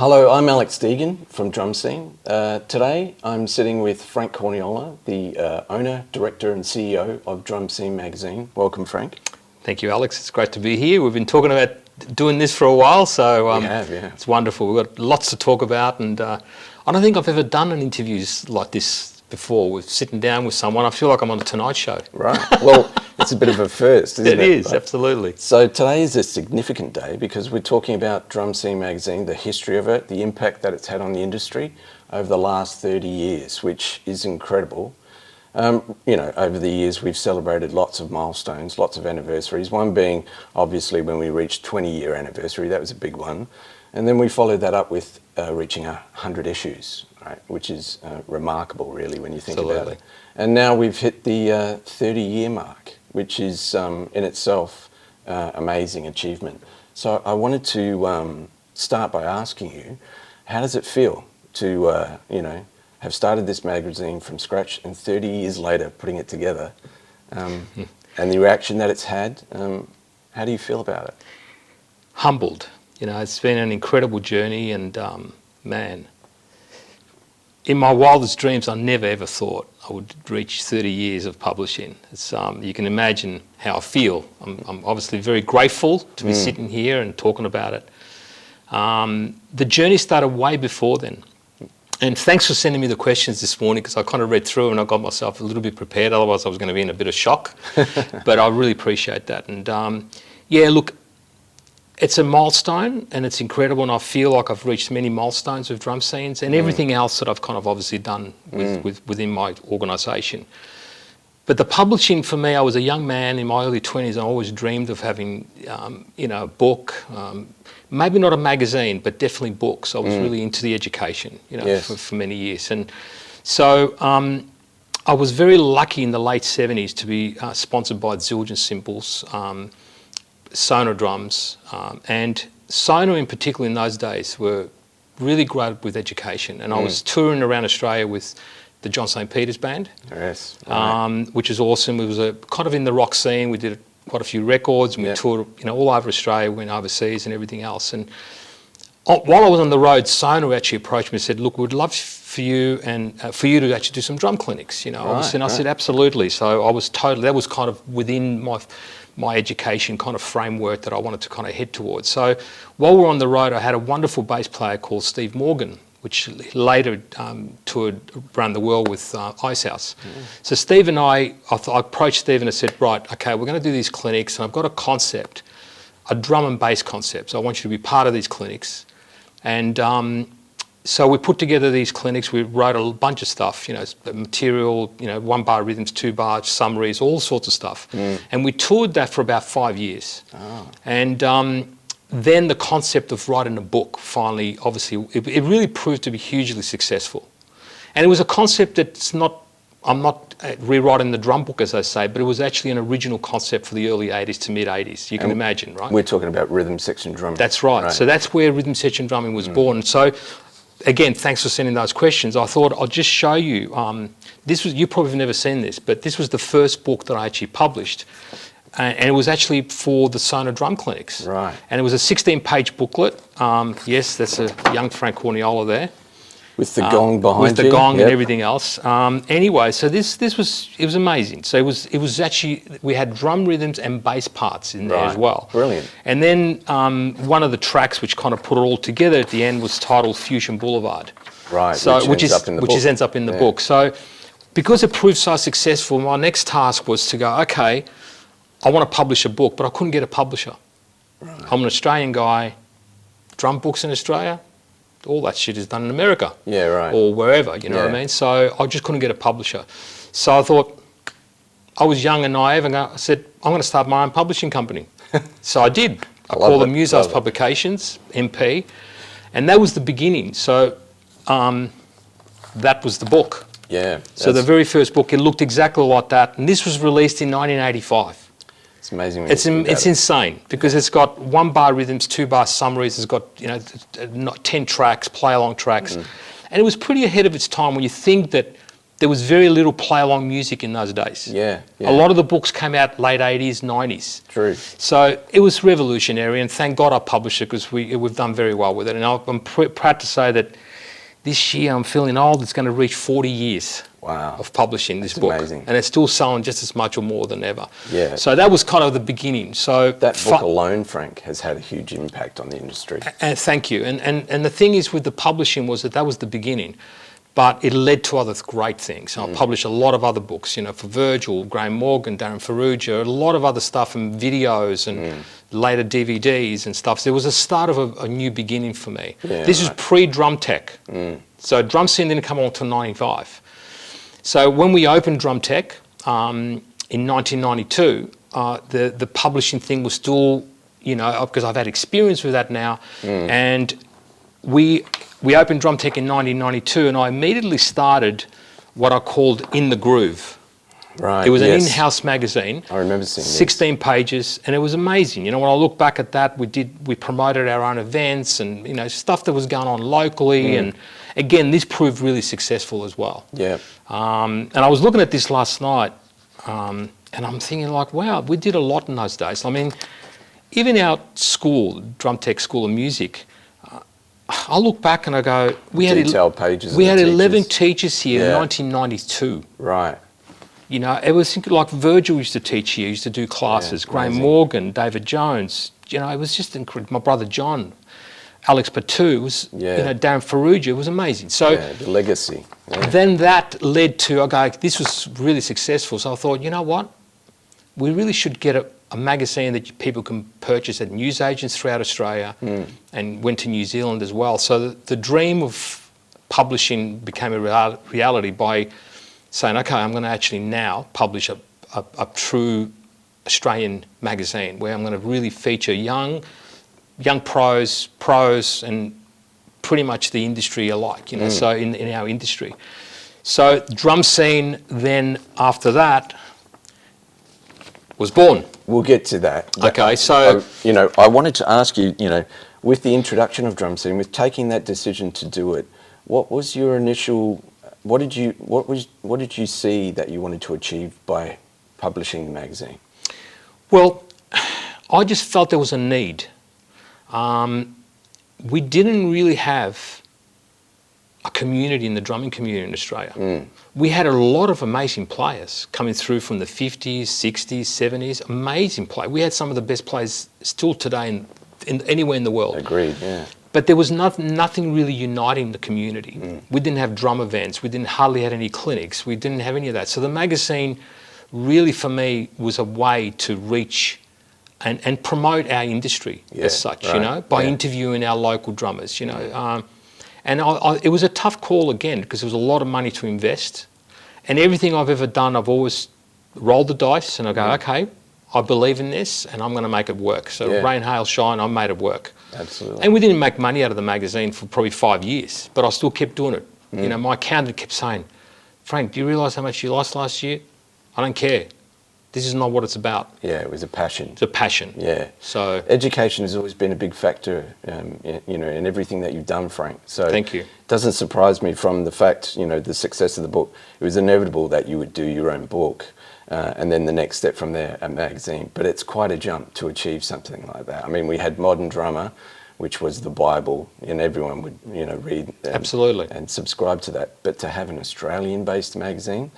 Hello, I'm Alex Deegan from Drumscene. Today I'm sitting with Frank Corniola, the owner, director and CEO of Drumscene magazine. Welcome, Frank. Thank you, Alex. It's great to be here. We've been talking about doing this for a while, so we have, yeah. It's wonderful. We've got lots to talk about, and I don't think I've ever done an interview like this before, with sitting down with someone. I feel like I'm on a Tonight Show. Right. Well, it's a bit of a first, isn't it? It is, right? Absolutely. So today is a significant day because we're talking about Drumscene magazine, the history of it, the impact that it's had on the industry over the last 30 years, which is incredible. Over the years we've celebrated lots of milestones, lots of anniversaries, one being obviously when we reached 20-year anniversary. That was a big one. And then we followed that up with reaching 100 issues, right, which is remarkable really when you think about it. And now we've hit the 30-year mark, which is in itself amazing achievement. So I wanted to start by asking you, how does it feel to have started this magazine from scratch and 30 years later putting it together, and the reaction that it's had? How do you feel about it? Humbled. It's been an incredible journey, and man, in my wildest dreams, I never ever thought I would reach 30 years of publishing. It's, you can imagine how I feel. I'm obviously very grateful to be sitting here and talking about it. The journey started way before then. And thanks for sending me the questions this morning, because I kind of read through and I got myself a little bit prepared. Otherwise, I was going to be in a bit of shock. But I really appreciate that. And yeah, look, it's a milestone and it's incredible, and I feel like I've reached many milestones with Drumscenes and everything else that I've kind of obviously done within my organisation. But the publishing for me, I was a young man in my early 20s. I always dreamed of having, a book, maybe not a magazine, but definitely books. I was really into the education, for many years. And so I was very lucky in the late 70s to be sponsored by Zildjian Cymbals, Sonar drums, and Sonar in particular in those days were really great with education. And I was touring around Australia with the John St. Peter's band, yes, right. Which is awesome. It was kind of in the rock scene. We did quite a few records, and we toured, all over Australia, went overseas and everything else. And while I was on the road, Sonar actually approached me and said, "Look, we'd love for you and for you to actually do some drum clinics." And I said, "Absolutely." So I was that was kind of within my education kind of framework that I wanted to kind of head towards. So while we were on the road, I had a wonderful bass player called Steve Morgan, which later toured around the world with Ice House. So Steve and I approached Steve and I said, right, okay, we're going to do these clinics, and I've got a concept, a drum and bass concept. So I want you to be part of these clinics. And so we put together these clinics. We wrote a bunch of stuff, material, 1 bar rhythms, 2 bar summaries, all sorts of stuff. And we toured that for about 5 years. And then the concept of writing a book finally, obviously, it really proved to be hugely successful. And it was a concept I'm not rewriting the drum book, as I say, but it was actually an original concept for the early 80s to mid 80s. You can imagine, right? We're talking about rhythm section drumming. That's right. So that's where rhythm section drumming was born. So again, thanks for sending those questions. I thought I'll just show you. You probably have never seen this, but this was the first book that I actually published. And it was actually for the Sonar drum clinics. Right. And it was a 16-page booklet. Yes, that's a young Frank Corniola there. With the gong behind you. With the gong and everything else. Anyway, so it was amazing. So it was actually, we had drum rhythms and bass parts in there as well. Brilliant. And then one of the tracks which kind of put it all together at the end was titled Fusion Boulevard. Right, so, which ends up in the book. So because it proved so successful, my next task was to go, okay, I want to publish a book, but I couldn't get a publisher. Right. I'm an Australian guy, drum books in Australia, all that shit is done in America. Yeah, right. Or wherever, you know what I mean? So I just couldn't get a publisher. So I thought, I was young and naive, and I said, I'm going to start my own publishing company. So I did. I called them Musa's Publications, MP, and that was the beginning. So that was the book. Yeah. So the very first book, it looked exactly like that, and this was released in 1985. It's amazing. It's insane because it's got 1 bar rhythms, 2 bar summaries. It's got 10 tracks, play along tracks, and it was pretty ahead of its time when you think that there was very little play-along music in those days. Yeah, yeah. A lot of the books came out late 80s, 90s. True. So it was revolutionary, and thank God I published it, because we've done very well with it. And I'm proud to say that this year I'm feeling old. It's going to reach 40 years of publishing this book. Amazing. And it's still selling just as much or more than ever. Yeah. So that was kind of the beginning. So that book alone, Frank, has had a huge impact on the industry. And thank you. And the thing is with the publishing was that was the beginning. But it led to other great things. I published a lot of other books, you know, for Virgil, Graham Morgan, Darren Ferrugia, a lot of other stuff, and videos and later DVDs and stuff. So it was a start of a new beginning for me. Yeah, this is pre-Drumtek. So Drumscene didn't come on until 95. So when we opened Drumtek in 1992, the publishing thing was still, you know, because I've had experience with that now, and we opened Drumtek in 1992, and I immediately started what I called In the Groove. Right. It was an in-house magazine. I remember seeing 16 pages, and it was amazing. You know, when I look back at that, we promoted our own events and, you know, stuff that was going on locally. And again, this proved really successful as well. Yeah. And I was looking at this last night, and I'm thinking like, wow, we did a lot in those days. I mean, even our school, Drumtek School of Music, I look back and I go, we had 11 teachers here in 1992. Right. You know, it was like Virgil used to teach here, used to do classes. Graham Morgan, David Jones. You know, it was just incredible. My brother John, Alex Patu, was, you know, Darren Ferrugia. It was amazing. So the legacy. Yeah. Then that led to, okay, this was really successful. So I thought, you know what? We really should get a magazine that people can purchase at newsagents throughout Australia, and went to New Zealand as well. So the dream of publishing became a reality by saying, okay, I'm going to actually now publish a true Australian magazine where I'm going to really feature young pros, and pretty much the industry alike, you know, so in our industry. So Drumscene then after that was born. We'll get to that. Okay, so you know, I wanted to ask you, you know, with the introduction of Drumscene, with taking that decision to do it, what was your initial? What did you see that you wanted to achieve by publishing the magazine? Well, I just felt there was a need. We didn't really have a community in the drumming community in Australia. We had a lot of amazing players coming through from the 50s, 60s, 70s, amazing players. We had some of the best players still today in anywhere in the world. Agreed, yeah. But there was nothing really uniting the community. We didn't have drum events. We hardly had any clinics. We didn't have any of that. So the magazine really, for me, was a way to reach and promote our industry as such, you know, by interviewing our local drummers, you know. And it was a tough call again, because there was a lot of money to invest. And everything I've ever done, I've always rolled the dice and I go, okay, I believe in this and I'm going to make it work. So rain, hail, shine, I made it work. Absolutely. And we didn't make money out of the magazine for probably 5 years, but I still kept doing it. You know, my accountant kept saying, Frank, do you realise how much you lost last year? I don't care. This is not what it's about. Yeah, it was a passion. It's a passion. Yeah. So education has always been a big factor, you know, in everything that you've done, Frank. So thank you. It doesn't surprise me from the fact, you know, the success of the book. It was inevitable that you would do your own book, and then the next step from there, a magazine. But it's quite a jump to achieve something like that. I mean, we had Modern Drummer, which was the Bible, and everyone would, you know, read and subscribe to that. But to have an Australian-based magazine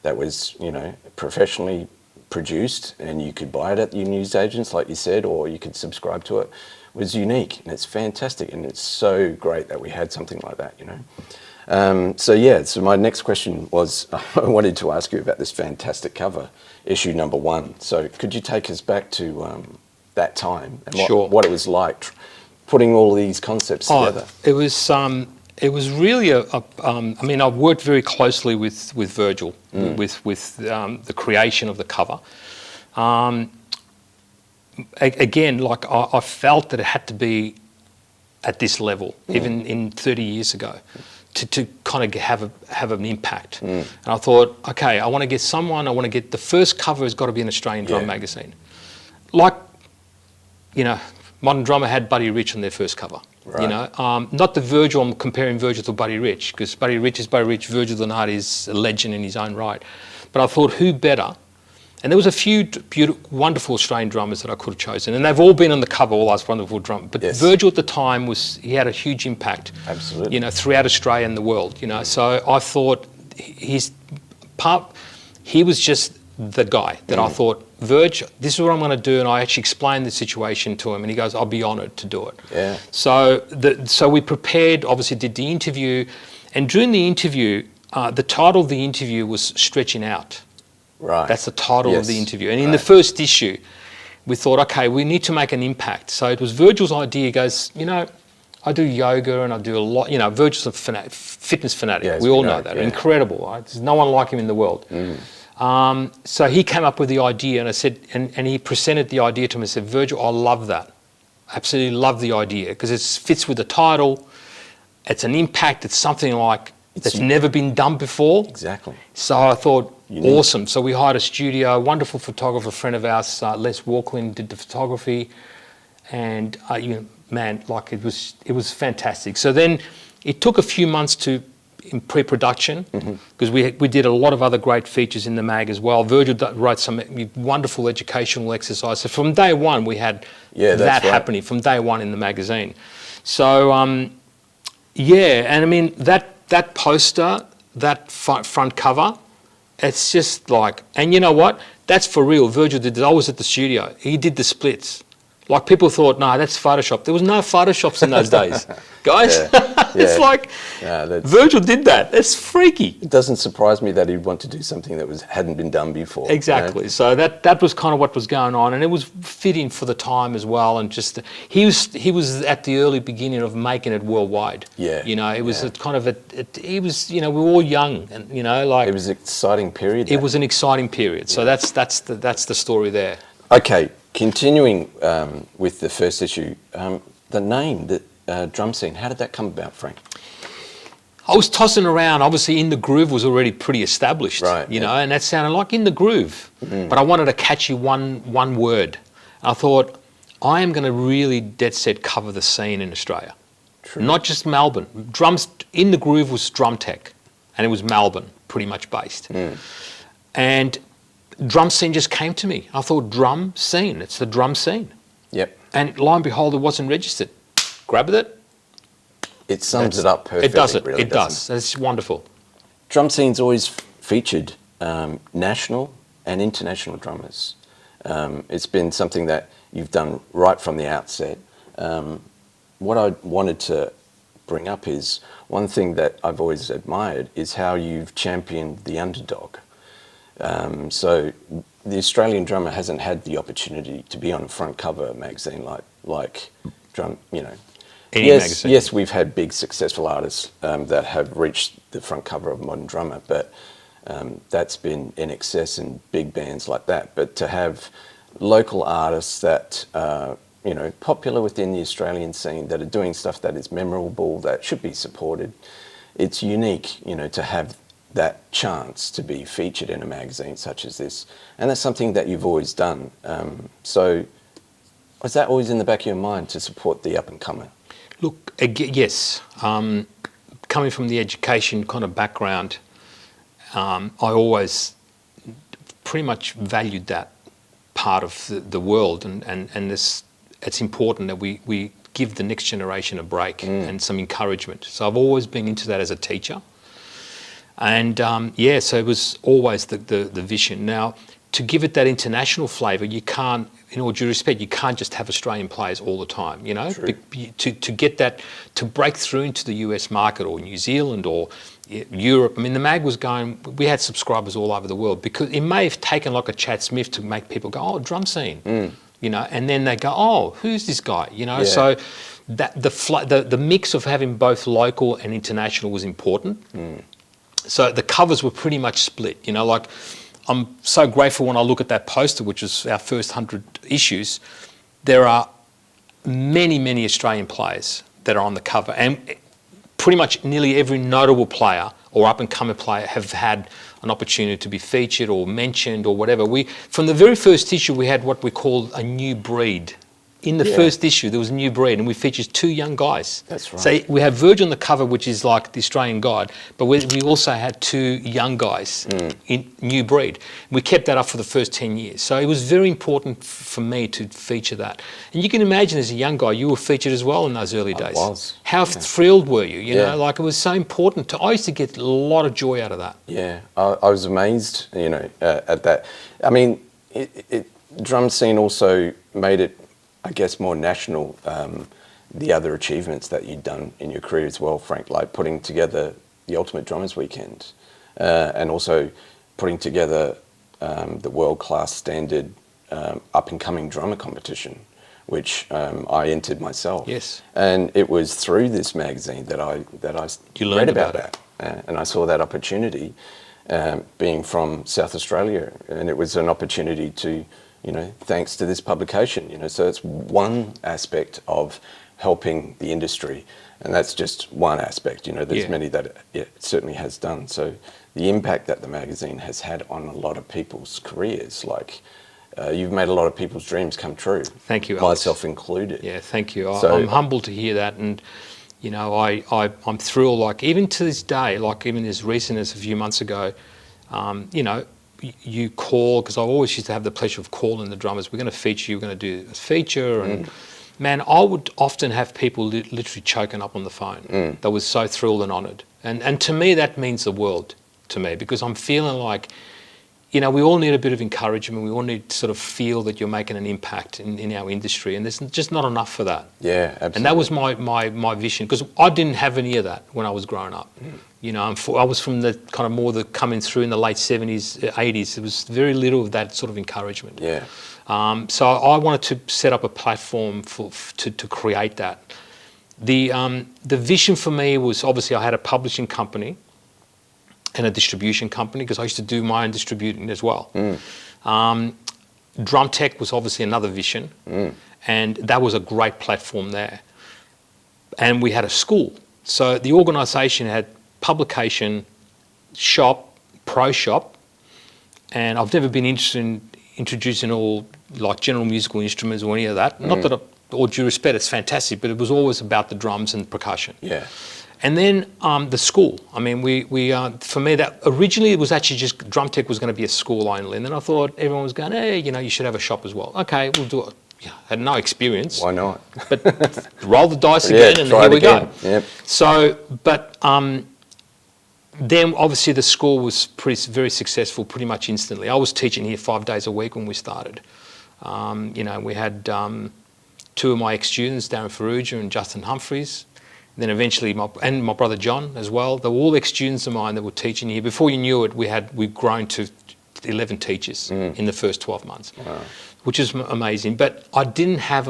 that was, you know, professionally produced and you could buy it at your newsagents, like you said, or you could subscribe to it, was unique, and it's fantastic, and it's so great that we had something like that, you know. So my next question was, I wanted to ask you about this fantastic cover, issue number 1. So could you take us back to that time and what it was like putting all these concepts together? It was really I mean, I've worked very closely with Virgil, with the creation of the cover. Again, like I felt that it had to be at this level, even in 30 years ago, to kind of have an impact. And I thought, okay, I want to get the first cover has got to be an Australian drum magazine. Like, you know, Modern Drummer had Buddy Rich on their first cover. Right. You know, not the Virgil. I'm comparing Virgil to Buddy Rich, because Buddy Rich is Buddy Rich. Virgil the Nut is a legend in his own right. But I thought, who better? And there was a few beautiful, wonderful Australian drummers that I could have chosen, and they've all been on the cover, all those wonderful drummers. But Yes. Virgil at the time he had a huge impact. Absolutely. You know, throughout Australia and the world. You know, so I thought he was just the guy that I thought, Virg, this is what I'm going to do, and I actually explained the situation to him, and he goes, I'll be honoured to do it. Yeah. So we prepared, obviously did the interview, and during the interview, the title of the interview was Stretching Out. Right. That's the title Yes. of the interview. And in the first issue, we thought, okay, we need to make an impact. So it was Virgil's idea. He goes, you know, I do yoga and I do a lot. You know, Virgil's a fitness fanatic. Yeah, we all know that. yeah. Incredible. Right? There's no one like him in the world. So he came up with the idea, and I said, and he presented the idea to me. I said, Virgil, I love that. Absolutely love the idea, because it fits with the title. It's an impact. It's something like that's never been done before. Exactly. So I thought, Unique. awesome. So we hired a studio, wonderful photographer, friend of ours, Les Walklin, did the photography, and you know, man, like it was fantastic. So then it took a few months in pre-production, because we did a lot of other great features in the mag as well. Virgil wrote some wonderful educational exercises. So from day one, we had that happening from day one in the magazine. So yeah, and I mean that poster, that front cover, it's just like, and you know what? That's for real. Virgil did this. I was at the studio. He did the splits. Like, people thought, no, that's Photoshop. There was no Photoshops in those days, guys. It's like, Virgil did that. That's freaky. It doesn't surprise me that he'd want to do something that hadn't been done before. Exactly. You know? So that was kind of what was going on, and it was fitting for the time as well. And just he was at the early beginning of making it worldwide. Yeah. You know, it was a kind of he was, you know, we were all young, and you know, like it was an exciting period. It was an exciting period. So that's the story there. Okay. Continuing with the first issue, the name, the Drumscene, how did that come about, Frank? I was tossing around. Obviously, In the Groove was already pretty established, right, you know, and that sounded like In the Groove. But I wanted a catchy one word. And I thought, I am going to really dead set cover the scene in Australia. True. Not just Melbourne. In the Groove was Drumtek, and it was Melbourne, pretty much based. And Drumscene just came to me. I thought, drum scene, it's the drum scene. Yep. And lo and behold, it wasn't registered. Grabbed it. It sums it up perfectly. It does it. Really, it does. It's wonderful. Drumscene's always featured national and international drummers. It's been something that you've done right from the outset. What I wanted to bring up is one thing that I've always admired is how you've championed the underdog. So the Australian drummer hasn't had the opportunity to be on a front cover magazine like drum, you know. Magazine. Yes, we've had big successful artists that have reached the front cover of Modern Drummer, but that's been in excess and big bands like that. But to have local artists that are, you know, popular within the Australian scene, that are doing stuff that is memorable, that should be supported, it's unique, you know, to have that chance to be featured in a magazine such as this. And that's something that you've always done. So was that always in the back of your mind to support the up-and-comer? Look, yes. Coming from the education kind of background, I always pretty much valued that part of the world, and this, it's important that we give the next generation a break and some encouragement. So I've always been into that as a teacher. And so it was always the vision. Now, to give it that international flavour, you can't, in all due respect, you can't just have Australian players all the time, you know? To get that, to break through into the US market or New Zealand or Europe. I mean, the mag was going, we had subscribers all over the world, because it may have taken like a Chad Smith to make people go, oh, Drumscene, you know? And then they go, oh, who's this guy, you know? So that the mix of having both local and international was important. So the covers were pretty much split, you know, like I'm so grateful when I look at that poster, which is our first 100 issues. There are many, many Australian players that are on the cover, and pretty much nearly every notable player or up-and-coming player have had an opportunity to be featured or mentioned or whatever. From the very first issue, we had what we called a new breed in the first issue, there was New Breed, and we featured 2 young guys. That's right. So we have Virgil on the cover, which is like the Australian God, but we also had 2 young guys in New Breed. We kept that up for the first 10 years. So it was very important for me to feature that. And you can imagine as a young guy, you were featured as well in those early days. I was. How thrilled were you? You know, like it was so important. I used to get a lot of joy out of that. Yeah, I was amazed, you know, at that. I mean, drum scene also made it, I guess, more national, the other achievements that you'd done in your career as well, Frank, like putting together the Ultimate Drummers Weekend and also putting together the world-class standard up-and-coming drummer competition, which I entered myself. Yes. And it was through this magazine that I read about that. And I saw that opportunity being from South Australia. And it was an opportunity to, you know, thanks to this publication, you know, so it's one aspect of helping the industry, and that's just one aspect, you know, there's many that it certainly has done. So the impact that the magazine has had on a lot of people's careers, like you've made a lot of people's dreams come true. Thank you, Alex. Myself included. Yeah, thank you. So, I'm humbled to hear that, and you know, I'm thrilled, like even to this day, like even as recent as a few months ago, you know, you call, because I always used to have the pleasure of calling the drummers, we're going to feature you, we're going to do a feature, and man, I would often have people literally choking up on the phone. They were so thrilled and honoured. And to me, that means the world to me, because I'm feeling like, you know, we all need a bit of encouragement. We all need to sort of feel that you're making an impact in our industry, and there's just not enough for that. Yeah, absolutely. And that was my vision, because I didn't have any of that when I was growing up. You know, I was from the kind of more the coming through in the late 70s, 80s. There was very little of that sort of encouragement. Yeah. So I wanted to set up a platform to create that. The vision for me was, obviously I had a publishing company and a distribution company, because I used to do my own distributing as well. Drumtek was obviously another vision, and that was a great platform there. And we had a school. So the organisation had publication, shop, pro shop, and I've never been interested in introducing all like general musical instruments or any of that. Not that, all due respect, it's fantastic, but it was always about the drums and percussion. Yeah. And then the school. I mean, we for me, that originally it was actually just Drumtek was going to be a school only, and then I thought everyone was going, hey, you know, you should have a shop as well. Okay, we'll do it. Yeah, had no experience. Why not? But roll the dice again, and here we go. Yep. So, but then obviously the school was very successful pretty much instantly. I was teaching here 5 days a week when we started. You know, we had 2 of my ex-students, Darren Ferrugia and Justin Humphreys. Then eventually my brother John as well. They were all ex-students of mine that were teaching here. Before you knew it, we'd grown to 11 teachers in the first 12 months, which is amazing. But I didn't have,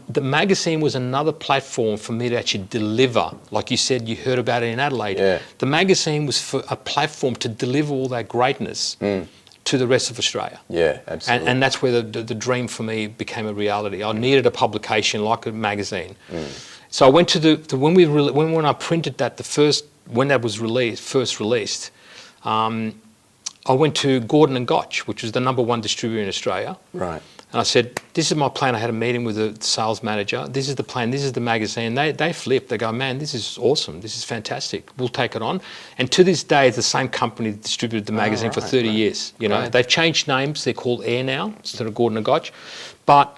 the magazine was another platform for me to actually deliver. Like you said, you heard about it in Adelaide. Yeah. The magazine was for a platform to deliver all that greatness to the rest of Australia. Yeah, absolutely. And that's where the dream for me became a reality. I needed a publication like a magazine. So I went to when I printed that when that was first released, I went to Gordon and Gotch, which was the #1 distributor in Australia. Right. And I said, this is my plan. I had a meeting with the sales manager. This is the plan. This is the magazine. They flipped. They go, man, this is awesome. This is fantastic. We'll take it on. And to this day, it's the same company that distributed the magazine for 30 years. You know, they've changed names. They're called Air now instead of Gordon and Gotch. But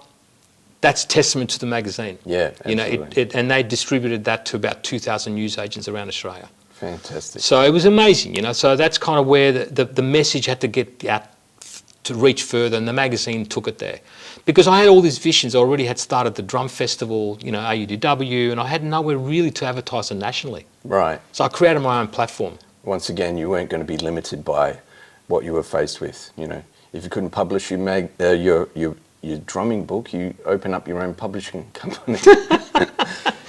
that's testament to the magazine. Yeah, absolutely. You know, and they distributed that to about 2,000 newsagents around Australia. Fantastic. So it was amazing, you know. So that's kind of where the message had to get out to reach further, and the magazine took it there. Because I had all these visions. I already had started the drum festival, you know, AUDW, and I had nowhere really to advertise it nationally. Right. So I created my own platform. Once again, you weren't going to be limited by what you were faced with. You know, if you couldn't publish your drumming book, you open up your own publishing company.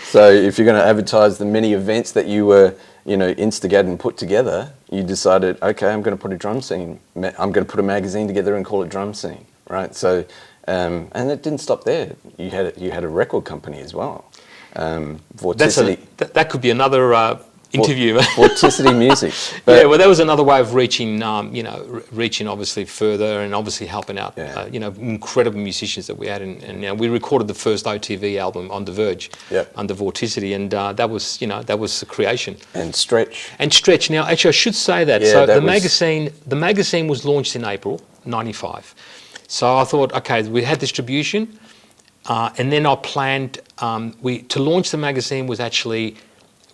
So if you're going to advertise the many events that you were, you know, instigated and put together, you decided, okay, I'm going to put a drum scene. I'm going to put a magazine together and call it Drumscene, right? So, and it didn't stop there. You had a record company as well. Vorticity. That could be another interview. Vorticity Music. Yeah, well, that was another way of reaching, reaching obviously further and obviously helping out, incredible musicians that we had. And we recorded the first OTV album on The Verge under Vorticity, and that was the creation. And Stretch. Now, actually, I should say that. Yeah, so that the magazine was launched in April '95. So I thought, okay, we had distribution, and then I planned to launch the magazine was actually.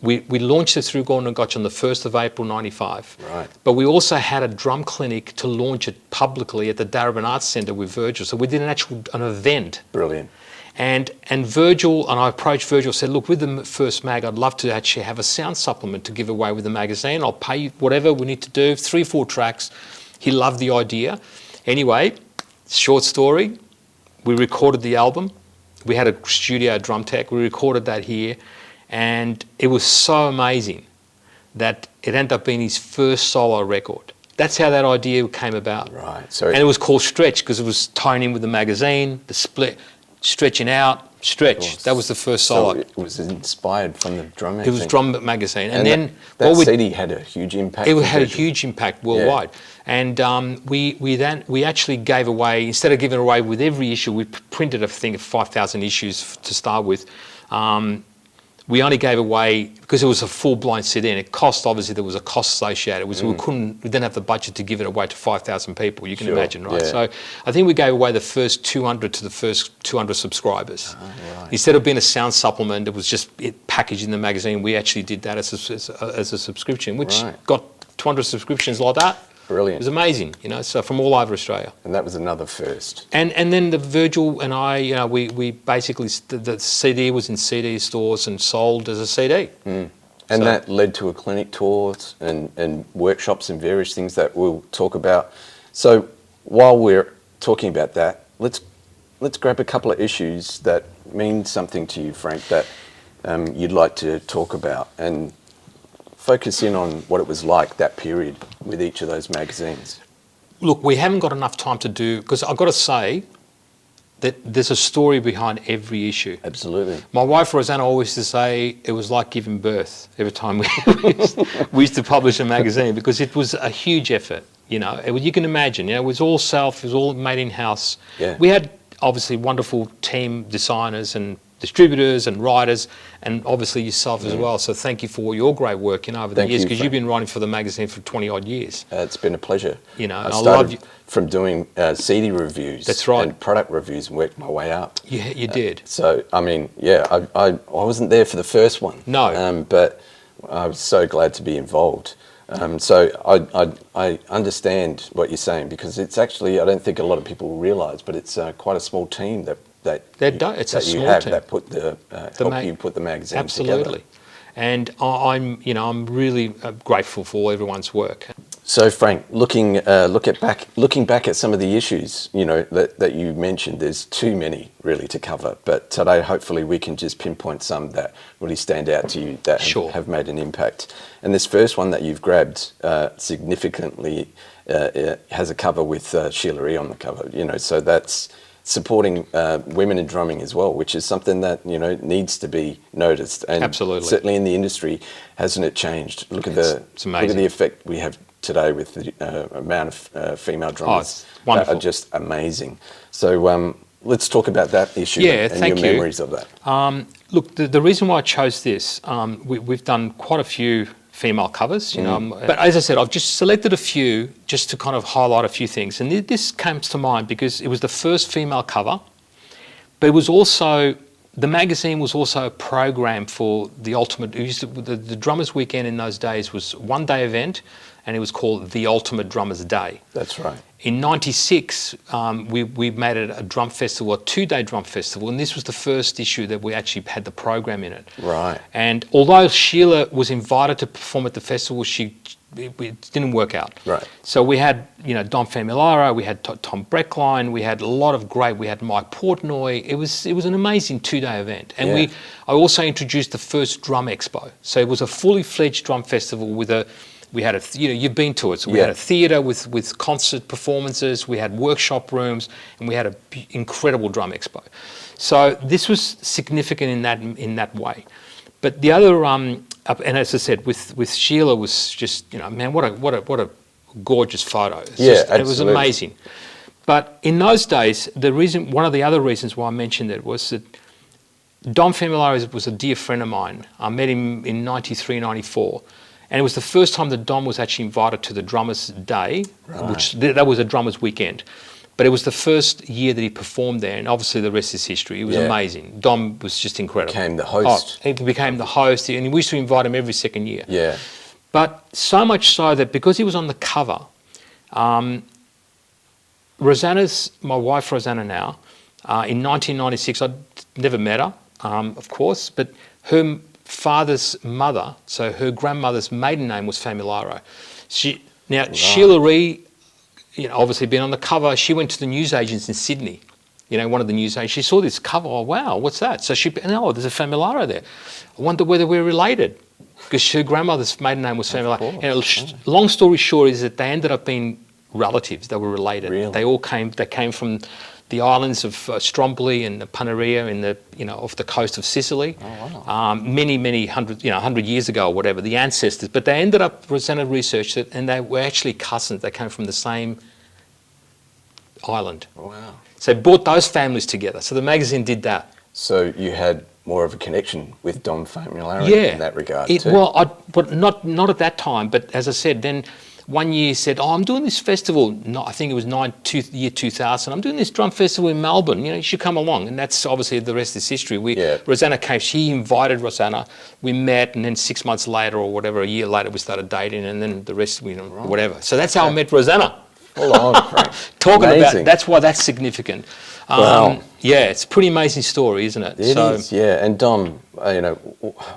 We launched it through Gordon and Gotch on the 1st of April '95. Right. But we also had a drum clinic to launch it publicly at the Darabin Arts Centre with Virgil. So we did an event. Brilliant. And Virgil, and I approached Virgil, said, look, with the first mag, I'd love to actually have a sound supplement to give away with the magazine. I'll pay you whatever we need to do, 3-4 tracks. He loved the idea. Anyway, short story, we recorded the album. We had a studio at Drumtek. We recorded that here. And it was so amazing that it ended up being his first solo record. That's how that idea came about. Right. So and it was called Stretch because it was tying in with the magazine, the split, stretching out, Stretch. That was the first solo. So it was inspired from the drum magazine. It was drum magazine. And then that CD had a huge impact. It had a huge impact worldwide. Yeah. And we actually gave away, instead of giving away with every issue, we printed a thing of 5,000 issues to start with. We only gave away, because it was a full-blind CD, and it cost, obviously, there was a cost associated. We didn't have the budget to give it away to 5,000 people, you can imagine, right? Yeah. So I think we gave away the first 200 to the first 200 subscribers. Oh, right. Instead of being a sound supplement, it was just packaged in the magazine. We actually did that as a subscription, which got 200 subscriptions like that. Brilliant. It was amazing, so from all over Australia. And that was another first. And then the Virgil and I, we basically, the CD was in CD stores and sold as a CD. Mm. And that led to a clinic tours and workshops and various things that we'll talk about. So while we're talking about that, let's grab a couple of issues that mean something to you, Frank, that you'd like to talk about, and focus in on what it was like that period with each of those magazines. Look, we haven't got enough time to do, because I've got to say that there's a story behind every issue. Absolutely. My wife Rosanna always used to say it was like giving birth every time we used to publish a magazine, because it was a huge effort. You can imagine, it was all it was all made in-house. Yeah. We had obviously wonderful team designers and distributors and writers, and obviously yourself as well. So thank you for your great work over the years, because you've been writing for the magazine for 20-odd years. It's been a pleasure. I started from doing CD reviews. That's right. And product reviews, and worked my way up. You did. So, I mean, I wasn't there for the first one. No. But I was so glad to be involved. So I understand what you're saying, because it's actually, I don't think a lot of people realise, but it's quite a small team that put help you put the magazine absolutely together. And I'm really grateful for all everyone's work. So Frank, looking back at some of the issues that you mentioned, there's too many really to cover, but today hopefully we can just pinpoint some that really stand out to you that have made an impact. And this first one that you've grabbed significantly has a cover with Sheila E on the cover, so that's supporting women in drumming as well, which is something that needs to be noticed. And absolutely, certainly in the industry, hasn't it changed? Look at the effect we have today with the amount of female drummers that are just amazing. So let's talk about that issue and your memories of that. Look, the reason why I chose this, we've done quite a few female covers, but as I said, I've just selected a few just to kind of highlight a few things. And this comes to mind because it was the first female cover, but it was also, the magazine was also a program for the ultimate, the Drummers Weekend in those days was a one-day event, and it was called the Ultimate Drummers Day. That's right. In '96, we made it a drum festival, a 2-day drum festival, and this was the first issue that we actually had the program in it. Right. And although Sheila was invited to perform at the festival, it didn't work out. Right. So we had, Don Famularo, we had Tom Breckline, we had a lot of we had Mike Portnoy. It was an amazing 2-day event. And I also introduced the first drum expo. So it was a fully fledged drum festival with we had you've been to it. So we had a theatre with concert performances, we had workshop rooms, and we had an incredible drum expo. So this was significant in that way. But the other and as I said, with Sheila was just, you know, man, what a gorgeous photo. It was amazing. But in those days, one of the other reasons why I mentioned it was that Dom Famularo was a dear friend of mine. I met him in 93, 94. And it was the first time that Dom was actually invited to the Drummers' Day, which that was a Drummers' Weekend. But it was the first year that he performed there, and obviously the rest is history. It was amazing. Dom was just incredible. Became the host. He became the host, and we used to invite him every second year. Yeah. But so much so that because he was on the cover, my wife Rosanna now, in 1996, I'd never met her, of course, but her father's mother, so her grandmother's maiden name was Famularo. Sheila Ree, you know, obviously been on the cover. She went to the newsagents in Sydney, you know, one of the newsagents. She saw this cover. Oh, wow, what's that? So there's a Famularo there. I wonder whether we're related, because her grandmother's maiden name was Famularo. And long story short is that they ended up being relatives. They were related. Really? They came from the islands of Stromboli and Panarea off the coast of Sicily. Oh, wow. Many 100 years ago or whatever, the ancestors. But they ended up, Rosanna researched it, and they were actually cousins. They came from the same island. Wow. So they brought those families together. So the magazine did that. So you had more of a connection with Dom Famularo in that regard too? Well, but not at that time. But as I said, then one year he said, I'm doing this festival, I think it was year 2000, I'm doing this drum festival in Melbourne, you know, you should come along. And that's obviously the rest is history. Rosanna came, she invited Rosanna, we met, and then 6 months later or whatever, a year later, we started dating, and then the rest, whatever. So that's how I met Rosanna. Full on, Frank. Talking about, that's why that's significant. Wow. Yeah, it's a pretty amazing story, isn't it? It is, yeah. And Dom,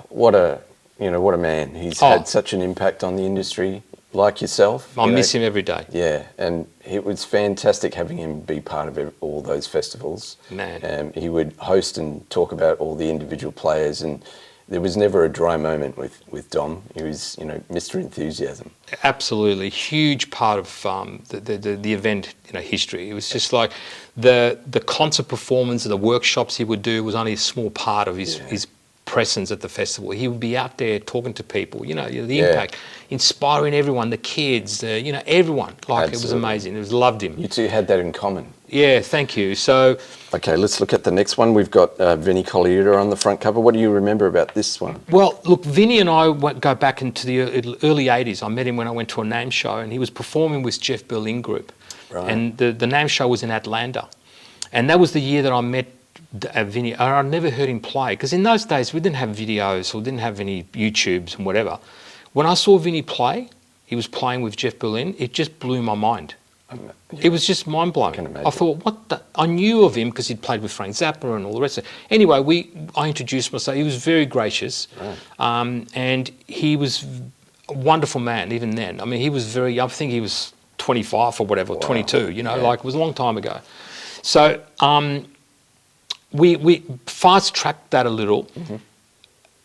what a man. He's had such an impact on the industry. Like yourself. I miss him every day. Yeah, and it was fantastic having him be part of all those festivals. Man. He would host and talk about all the individual players, and there was never a dry moment with Dom. He was, Mr. Enthusiasm. Absolutely. Huge part of the event, history. It was just like the concert performance and the workshops he would do was only a small part of his presence at the festival. He would be out there talking to people, the impact, inspiring everyone, the kids, everyone. Like, Absolutely. It was amazing. It was, loved him. You two had that in common. Yeah, thank you. So, okay, let's look at the next one. We've got Vinnie Colaiuta on the front cover. What do you remember about this one? Well, look, Vinnie and I go back into the early 80s. I met him when I went to a NAMM show, and he was performing with Jeff Berlin Group. Right. And the NAMM show was in Atlanta. And that was the year that I met Vinnie. I never heard him play, because in those days we didn't have videos or didn't have any YouTubes and whatever. When I saw Vinnie play, he was playing with Jeff Berlin, it just blew my mind. It was just mind-blowing. I thought, I knew of him because he'd played with Frank Zappa and all the rest of it. Anyway, I introduced myself. He was very gracious. Right. And he was a wonderful man even then. I mean, he was very young. I think he was 25 or whatever, wow. 22, like it was a long time ago. So we fast-tracked that a little. Mm-hmm.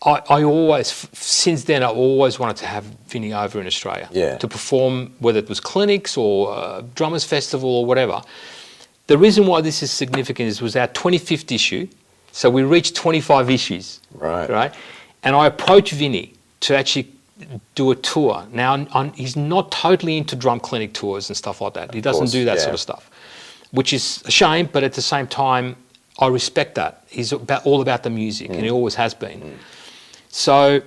I always, since then, I always wanted to have Vinnie over in Australia to perform, whether it was clinics or Drummers Festival or whatever. The reason why this is significant is it was our 25th issue, so we reached 25 issues. Right? And I approached Vinnie to actually do a tour. Now, he's not totally into drum clinic tours and stuff like that. He doesn't do that sort of stuff, which is a shame, but at the same time, I respect that. He's all about the music, and he always has been. So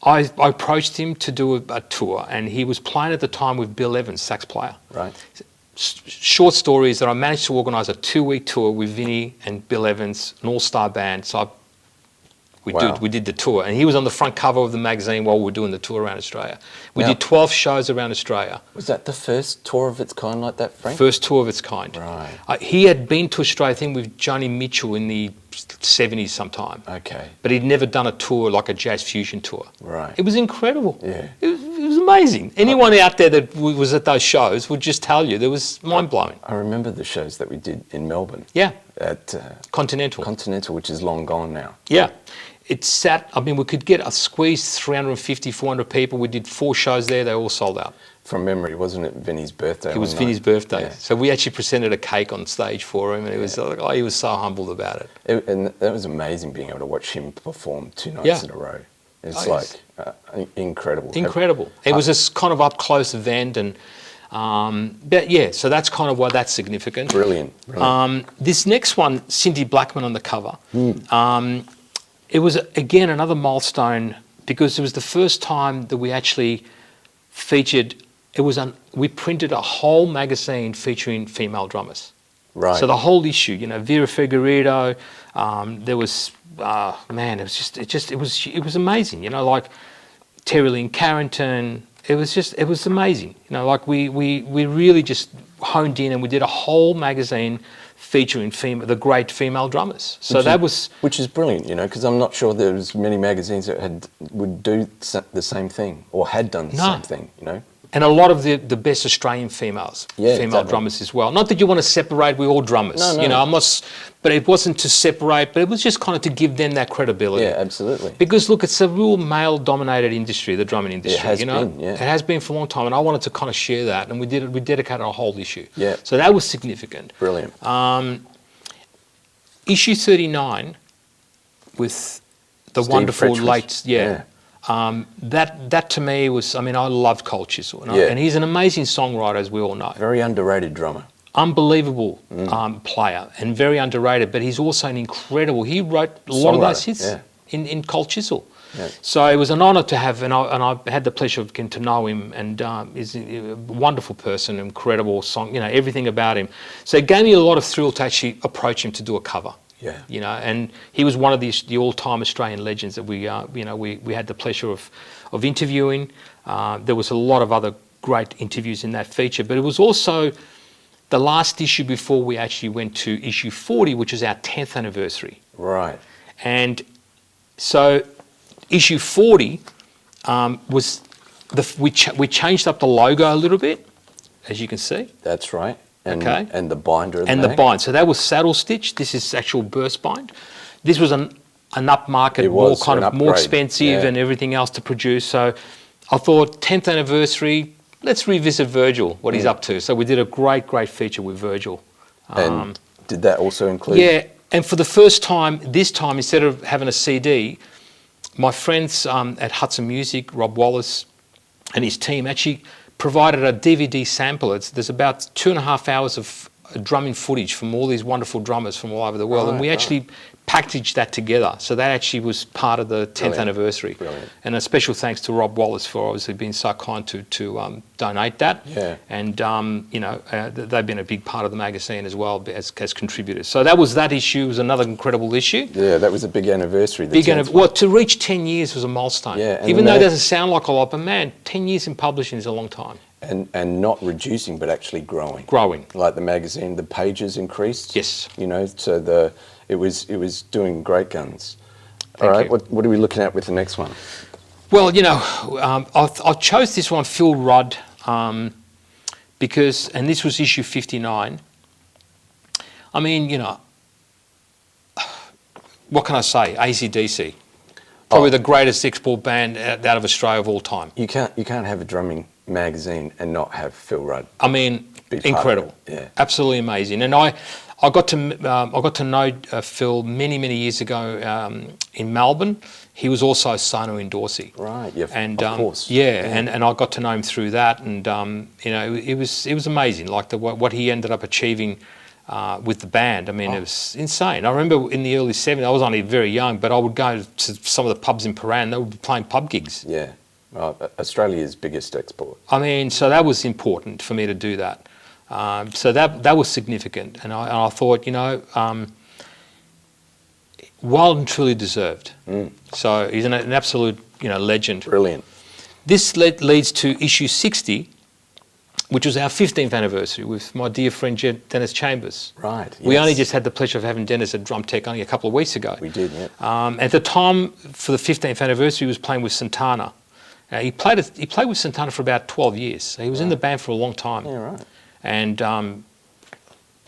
I approached him to do a tour, and he was playing at the time with Bill Evans, sax player. Right. Short story is that I managed to organise a 2-week tour with Vinnie and Bill Evans, an all-star band. So we did the tour, and he was on the front cover of the magazine while we were doing the tour around Australia. We did 12 shows around Australia. Was that the first tour of its kind like that, Frank? First tour of its kind. Right. He had been to Australia, I think, with Joni Mitchell in the 70s sometime. Okay. But he'd never done a tour like a jazz fusion tour. Right. It was incredible. Yeah. It was amazing. Anyone out there that was at those shows would just tell you, it was mind-blowing. I remember the shows that we did in Melbourne. Yeah. At Continental. Continental, which is long gone now. Yeah. It sat, we could get a squeezed 350, 400 people. We did 4 shows there. They all sold out. From memory, wasn't it Vinnie's birthday? It was Vinnie's birthday. Yeah. So we actually presented a cake on stage for him, and it was like, he was so humbled about it. And that was amazing being able to watch him perform 2 nights in a row. It's Incredible. Incredible. It was a kind of up close event, and but yeah, so that's kind of why that's significant. Brilliant. This next one, Cindy Blackman on the cover. It was again another milestone because it was the first time that we actually featured. We printed a whole magazine featuring female drummers. Right. So the whole issue, Vera Figueiredo, there was man, it was amazing. Like Terry Lynn Carrington. It was amazing. Like we really just honed in and we did a whole magazine featuring the great female drummers. So which is brilliant, because I'm not sure there was many magazines that would do the same thing or had done the same thing, And a lot of the best Australian female drummers as well. Not that you want to separate, we're all drummers. No. But it wasn't to separate, but it was just kind of to give them that credibility. Yeah, absolutely. Because look, it's a real male-dominated industry, the drumming industry. It has been, yeah. It has been for a long time, and I wanted to kind of share that, and we dedicated a whole issue. Yeah. So that was significant. Brilliant. Issue 39 with the Steve wonderful Fretch's, late, that to me was, I loved Cole Chisel, and he's an amazing songwriter, as we all know. Very underrated drummer. Unbelievable player and very underrated, but he's also an incredible. He wrote a lot of those hits in Cole Chisel. Yeah. So it was an honour to have, and I had the pleasure of getting to know him, and he's a wonderful person, incredible song, everything about him. So it gave me a lot of thrill to actually approach him to do a cover. Yeah. And he was one of the all-time Australian legends that we had the pleasure of interviewing. There was a lot of other great interviews in that feature, but it was also the last issue before we actually went to issue 40, which is our 10th anniversary. Right. And so issue 40 was we changed up the logo a little bit, as you can see. That's right. And, okay. And the binder. And the bind. So that was saddle stitch. This is actual burst bind. This was an upmarket, more expensive and everything else to produce. So I thought 10th anniversary, let's revisit Virgil, what he's up to. So we did a great feature with Virgil. And did that also include? Yeah, and for the first time, this time, instead of having a CD, my friends at Hudson Music, Rob Wallace and his team actually provided a DVD sampler. There's about 2.5 hours of drumming footage from all these wonderful drummers from all over the world. And we actually packaged that together. So that actually was part of the 10th anniversary. Brilliant. And a special thanks to Rob Wallace for obviously being so kind to donate that. Yeah. And, they've been a big part of the magazine as well as contributors. So that was that issue. It was another incredible issue. Yeah, that was a big anniversary. Well, to reach 10 years was a milestone. Yeah, even though it doesn't sound like a lot, but man, 10 years in publishing is a long time. And not reducing, but actually growing. Growing. Like the magazine, the pages increased. Yes. So it was doing great guns. Thank All right, you. what are we looking at with the next one? Well, I chose this one, Phil Rudd, because, and this was issue 59. What can I say? AC/DC. Probably the greatest export band out of Australia of all time. You can't have a drumming magazine and not have Phil Rudd. Incredible. Yeah. Absolutely amazing. And I got to know Phil many years ago in Melbourne. He was also a Sono in Dorsey. Right. Yeah. And of course. Yeah. And I got to know him through that. And it was amazing. Like what he ended up achieving with the band. It was insane. I remember in the early 70s, I was only very young, but I would go to some of the pubs in Paran. They would be playing pub gigs. Yeah. Australia's biggest export. So that was important for me to do that. So that was significant, and I thought, well and truly deserved. So he's an absolute, legend. Brilliant. This leads to issue 60, which was our 15th anniversary with my dear friend Dennis Chambers. Right. We yes. only just had the pleasure of having Dennis at Drumtek only a couple of weeks ago. We did, yeah. At the time, for the 15th anniversary, he was playing with Santana. He played with Santana for about 12 years. So he was in the band for a long time. Yeah, right. And I'm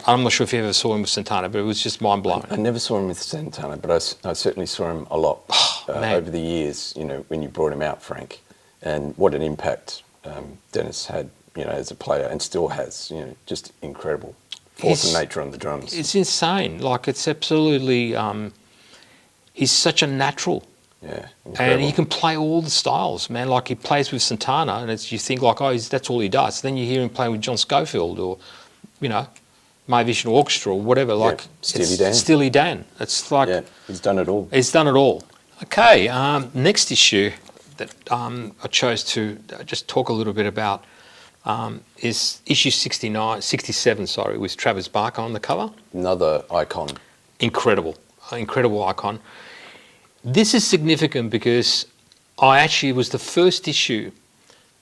not sure if you ever saw him with Santana, but it was just mind-blowing. I never saw him with Santana, but I certainly saw him a lot over the years, when you brought him out, Frank. And what an impact Dennis had, as a player, and still has, just incredible. Force of nature on the drums. It's insane. Like, it's absolutely... he's such a natural. Yeah, and incredible. he can play all the styles, man. Like he plays with Santana, and you think like, oh, that's all he does. Then you hear him playing with John Schofield, or My Vision Orchestra, or whatever. Like Steely Dan. Steely Dan. It's like he's done it all. He's done it all. Okay, next issue that I chose to just talk a little bit about is issue 67, with Travis Barker on the cover. Another icon. Incredible icon. This is significant because it was the first issue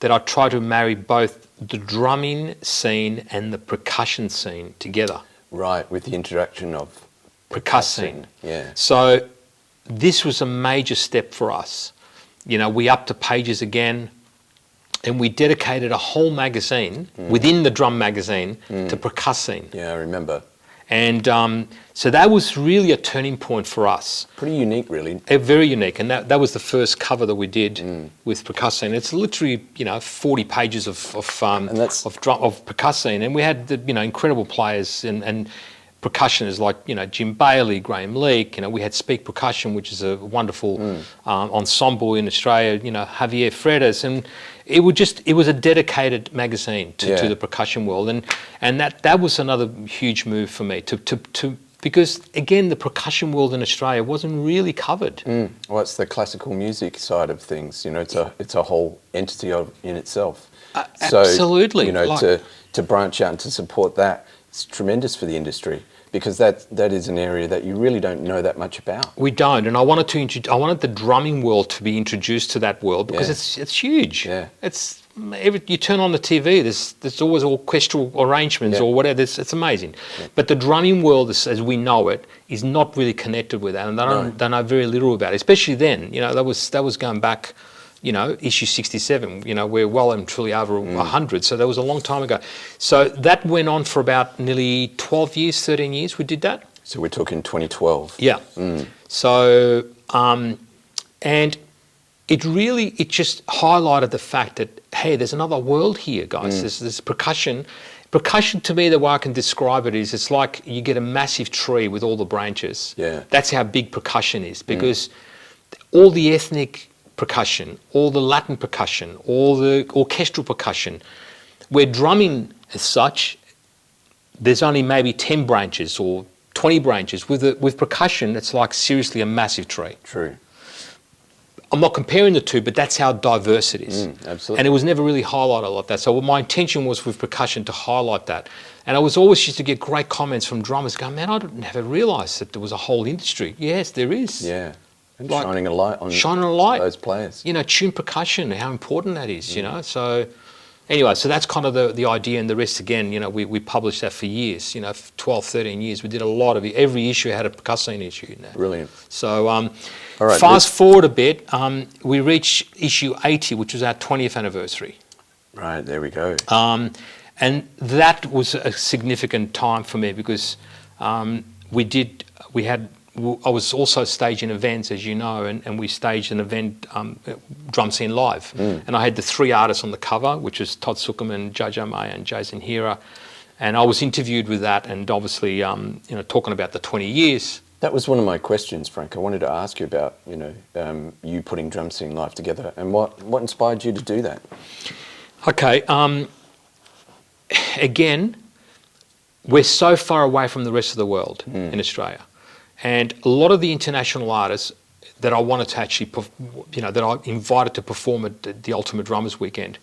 that I tried to marry both the drumming scene and the percussion scene together. Right, with the introduction of percussing. Yeah. So this was a major step for us. We upped the pages again, and we dedicated a whole magazine within the drum magazine to percussing. Yeah, I remember. And so that was really a turning point for us. Pretty unique, really. Very unique, and that was the first cover that we did with percussing. It's literally 40 pages of percussing, and we had incredible players and percussionists like Jim Bailey, Graham Leake. We had Speak Percussion, which is a wonderful ensemble in Australia. Javier Fredes, and it was a dedicated magazine to the percussion world, and that was another huge move for me because again the percussion world in Australia wasn't really covered. Well, it's the classical music side of things. It's a whole entity in itself. Absolutely. To branch out and to support that, it's tremendous for the industry, because that is an area that you really don't know that much about. We don't, and I wanted the drumming world to be introduced to that world because it's huge. Yeah. You turn on the TV, there's always orchestral arrangements or whatever. It's amazing, but the drumming world, as we know it, is not really connected with that, and they know very little about it. Especially then, that was going back. Issue 67, we're well and truly over 100, so that was a long time ago. So that went on for about nearly 12 years, 13 years we did that. So we're talking 2012. Yeah. So, and it just highlighted the fact that, hey, there's another world here, guys. There's percussion. Percussion, to me, the way I can describe it is it's like you get a massive tree with all the branches. Yeah. That's how big percussion is, because all the ethnic percussion, all the Latin percussion, all the orchestral percussion, where drumming as such, there's only maybe 10 branches or 20 branches. With percussion, it's like seriously a massive tree. True. I'm not comparing the two, but that's how diverse it is. Absolutely. And it was never really highlighted like that. So my intention was with percussion to highlight that. And I was always used to get great comments from drummers going, man, I never realised that there was a whole industry. Yes, there is. Yeah. And shining a light on those players. Tune percussion, how important that is, So anyway, so that's kind of the idea, and the rest, again, we published that for years, 12, 13 years. We did a lot of it. Every issue had a percussion issue in that. Brilliant. So all right, fast forward a bit, we reached issue 80, which was our 20th anniversary. Right, there we go. And that was a significant time for me because I was also staging events, as you know, and we staged an event, Drumscene Live. And I had the 3 artists on the cover, which was Todd Suckerman, Jojo May and Jason Hira. And I was interviewed with that, and obviously, talking about the 20 years. That was one of my questions, Frank. I wanted to ask you about, you putting Drumscene Live together, and what inspired you to do that? Okay. Again, we're so far away from the rest of the world in Australia. And a lot of the international artists that I wanted to actually, that I invited to perform at the Ultimate Drummers Weekend,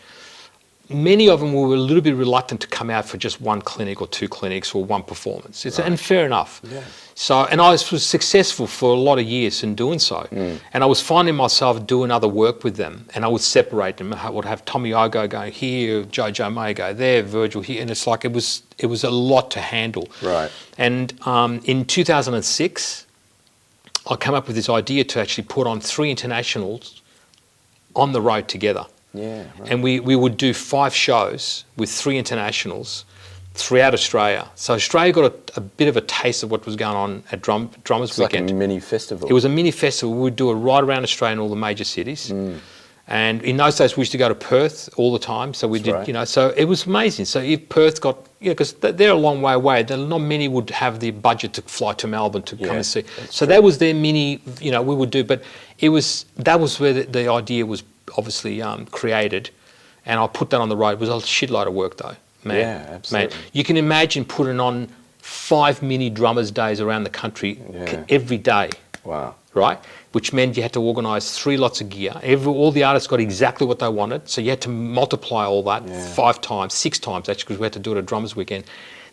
many of them were a little bit reluctant to come out for just one clinic or 2 clinics or one performance. And fair enough. Yeah. So, and I was successful for a lot of years in doing so. And I was finding myself doing other work with them, and I would separate them. I would have Tommy Ogo going here, Jojo May go there, Virgil here, and it's like it was a lot to handle. Right. And in 2006, I came up with this idea to actually put on 3 internationals on the road together. Yeah, right. And we would do 5 shows with 3 internationals throughout Australia. So Australia got a bit of a taste of what was going on at Drummers Weekend. Like a mini festival. It was a mini festival. We would do it right around Australia in all the major cities. And in those days, we used to go to Perth all the time. So we That's did, right. you know, so it was amazing. So if Perth got, you know, because they're a long way away, not many would have the budget to fly to Melbourne to come and see. So that was their mini, you know, we would do. But that was where the idea was obviously created. And I put that on the road. It was a shitload of work though, man. Yeah, absolutely. Man, you can imagine putting on 5 mini drummers days around the country every day. Wow. Right? Which meant you had to organise 3 lots of gear. All the artists got exactly what they wanted, so you had to multiply all that 5 times, 6 times actually, because we had to do it at Drummers Weekend.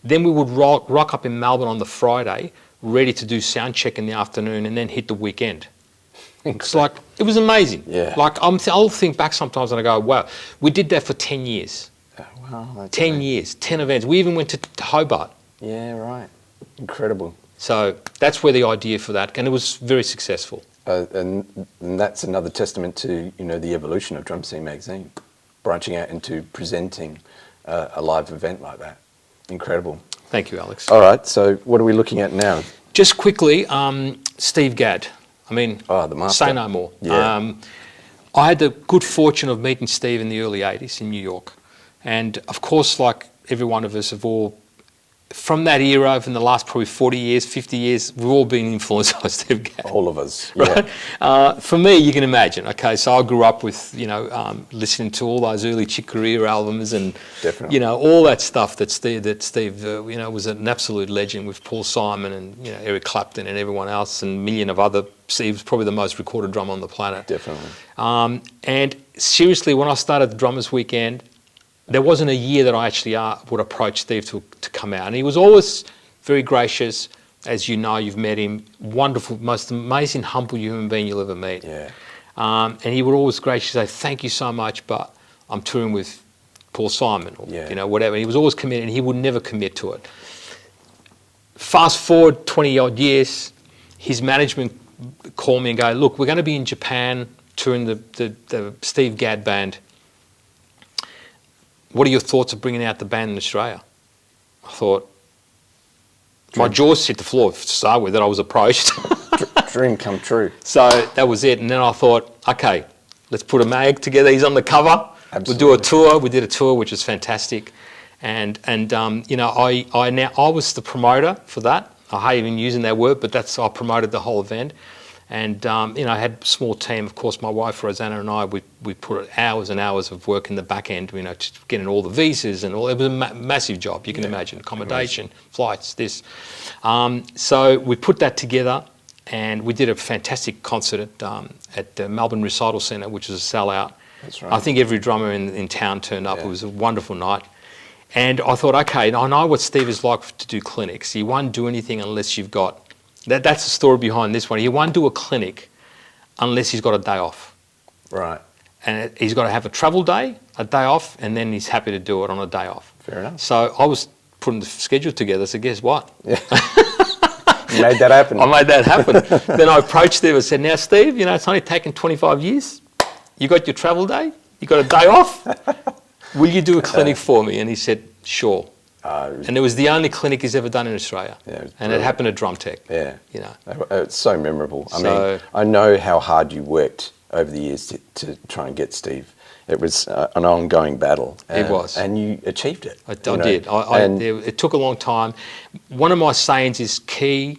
Then we would rock up in Melbourne on the Friday, ready to do sound check in the afternoon, and then hit the weekend. It's like, it was amazing. Yeah. Like, I'll think back sometimes and I go, wow, we did that for 10 years. Wow. That's 10 amazing. years, 10 events. We even went to Hobart. Yeah, right. Incredible. So that's where the idea for that, and it was very successful. And that's another testament to, you know, the evolution of Drumscene magazine, branching out into presenting a live event like that. Incredible. Thank you, Alex. All right, so what are we looking at now? Just quickly, Steve Gadd. I mean, the master. say no more. Yeah. I had the good fortune of meeting Steve in the early 80s in New York. And of course, like every one of us have all, from that era, from the last probably 40 years, 50 years, we've all been influenced by Steve Gadd. All of us. Right? Yeah. For me, you can imagine. Okay, so I grew up with, you know, listening to all those early Chick Corea albums and, Definitely. you know, all that stuff that Steve you know, was an absolute legend with Paul Simon and, you know, Eric Clapton and everyone else and a million of other. Steve was probably the most recorded drummer on the planet. Definitely. And seriously, when I started the Drummers Weekend, there wasn't a year that I actually would approach Steve to come out. And he was always very gracious. As you know, you've met him. Wonderful, most amazing, humble human being you'll ever meet. Yeah. And he would always graciously say, thank you so much, but I'm touring with Paul Simon or, you know, whatever. And he was always committed and he would never commit to it. Fast forward 20 odd years, his management called me and go, look, we're going to be in Japan touring the Steve Gadd band. What are your thoughts of bringing out the band in Australia? I thought, my jaws hit the floor to start with that I was approached. Dream come true. So that was it. And then I thought, okay, let's put a mag together. He's on the cover. Absolutely. We'll do a tour. We did a tour, which was fantastic. And you know, I was the promoter for that. I hate even using that word, but I promoted the whole event. And you know, I had a small team. Of course, my wife Rosanna and I, we put hours and hours of work in the back end. You know, just getting all the visas and all. It was a massive job. You can imagine accommodation, flights, this. So we put that together, and we did a fantastic concert at the Melbourne Recital Centre, which was a sellout. That's right. I think every drummer in town turned up. It was a wonderful night. And I thought, okay, I know what Steve is like to do clinics. He won't do anything unless you've got. That's the story behind this one. He won't do a clinic unless he's got a day off. Right. And he's got to have a travel day, a day off, and then he's happy to do it on a day off. Fair enough. So I was putting the schedule together, so guess what? Yeah. You made that happen. I made that happen. Then I approached Steve and said, now Steve, you know, it's only taken 25 years. You got your travel day, you got a day off. Will you do a clinic for me? And he said, sure. And it was the only clinic he's ever done in Australia. Yeah, and it happened at Drumtek. Yeah. You know. It's so memorable. I mean, I know how hard you worked over the years to try and get Steve. It was an ongoing battle. It was. And you achieved it. I did. It took a long time. One of my sayings is patience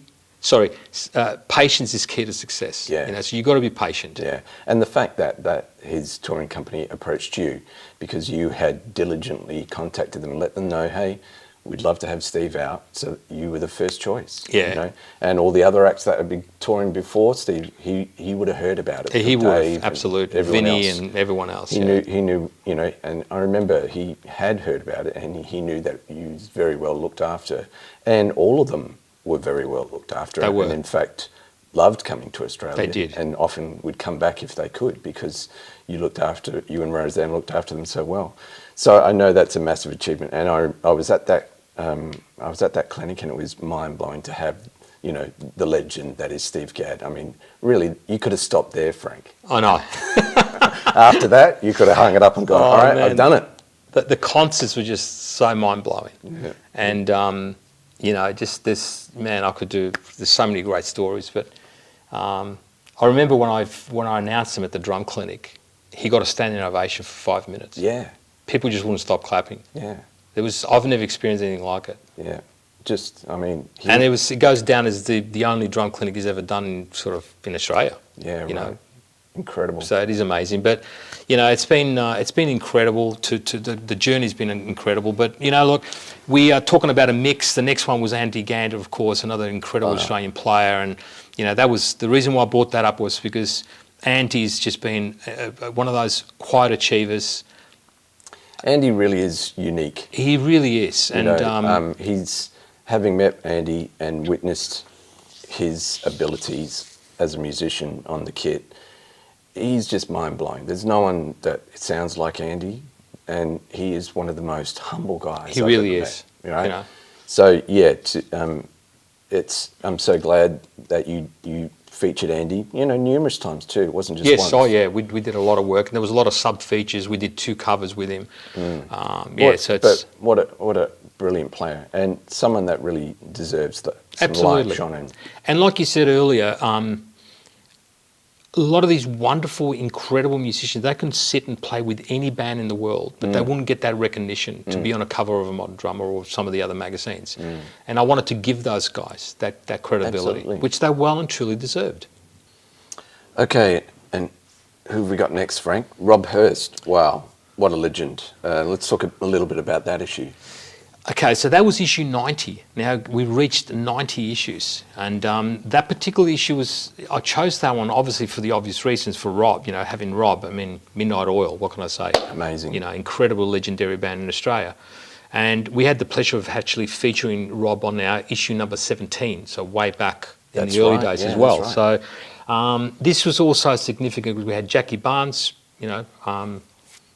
is key to success. Yeah. You know, so you've got to be patient. Yeah. And the fact that his touring company approached you because you had diligently contacted them and let them know, hey, we'd love to have Steve out. So you were the first choice. Yeah. You know? And all the other acts that had been touring before Steve, he would have heard about it. He would, Dave absolutely. and Vinny else. and everyone else. He knew, you know, and I remember he had heard about it and he knew that you was very well looked after. And all of them were very well looked after. They were. And in fact, loved coming to Australia. They did. And often would come back if they could because you and Roseanne looked after them so well. So I know that's a massive achievement. And I was at that clinic and it was mind blowing to have, you know, the legend that is Steve Gadd. I mean, really, you could have stopped there, Frank. I know. After that, you could have hung it up and gone, all right, man, I've done it. The concerts were just so mind blowing. Yeah. And, you know, just this, man, there's so many great stories. But I remember when I announced him at the drum clinic, he got a standing ovation for 5 minutes. Yeah. People just wouldn't stop clapping. Yeah. I've never experienced anything like it. Yeah. Just, I mean... And it goes down as the only drum clinic he's ever done in Australia. Yeah, you right. know. Incredible. So it is amazing. But, you know, it's been incredible. The journey's been incredible. But, you know, look, we are talking about a mix. The next one was Andy Gander, of course, another incredible Australian player. And, you know, that was the reason why I brought that up was because Andy's just been one of those quiet achievers. Andy really is unique. He really is. You know, he's, having met Andy and witnessed his abilities as a musician on the kit, he's just mind-blowing. There's no one that sounds like Andy, and he is one of the most humble guys. He really is. Met, right? You know? So yeah, I'm so glad that you featured Andy, you know, numerous times too. It wasn't just once. Oh yeah, we did a lot of work, and there was a lot of sub features. We did 2 covers with him. What a brilliant player, and someone that really deserves some light shone in. And like you said earlier, a lot of these wonderful, incredible musicians, they can sit and play with any band in the world, but they wouldn't get that recognition to be on a cover of a Modern Drummer or some of the other magazines. And I wanted to give those guys that credibility, which they well and truly deserved. Okay, and who have we got next, Frank? Rob Hurst. Wow, what a legend. Let's talk a little bit about that issue. Okay, so that was issue 90. Now, we reached 90 issues. And that particular issue I chose that one, obviously, for the obvious reasons for Rob, you know, having Rob. I mean, Midnight Oil, what can I say? Amazing. You know, incredible, legendary band in Australia. And we had the pleasure of actually featuring Rob on our issue number 17, so way back in the early days as well. Right. So this was also significant because we had Jackie Barnes, you know,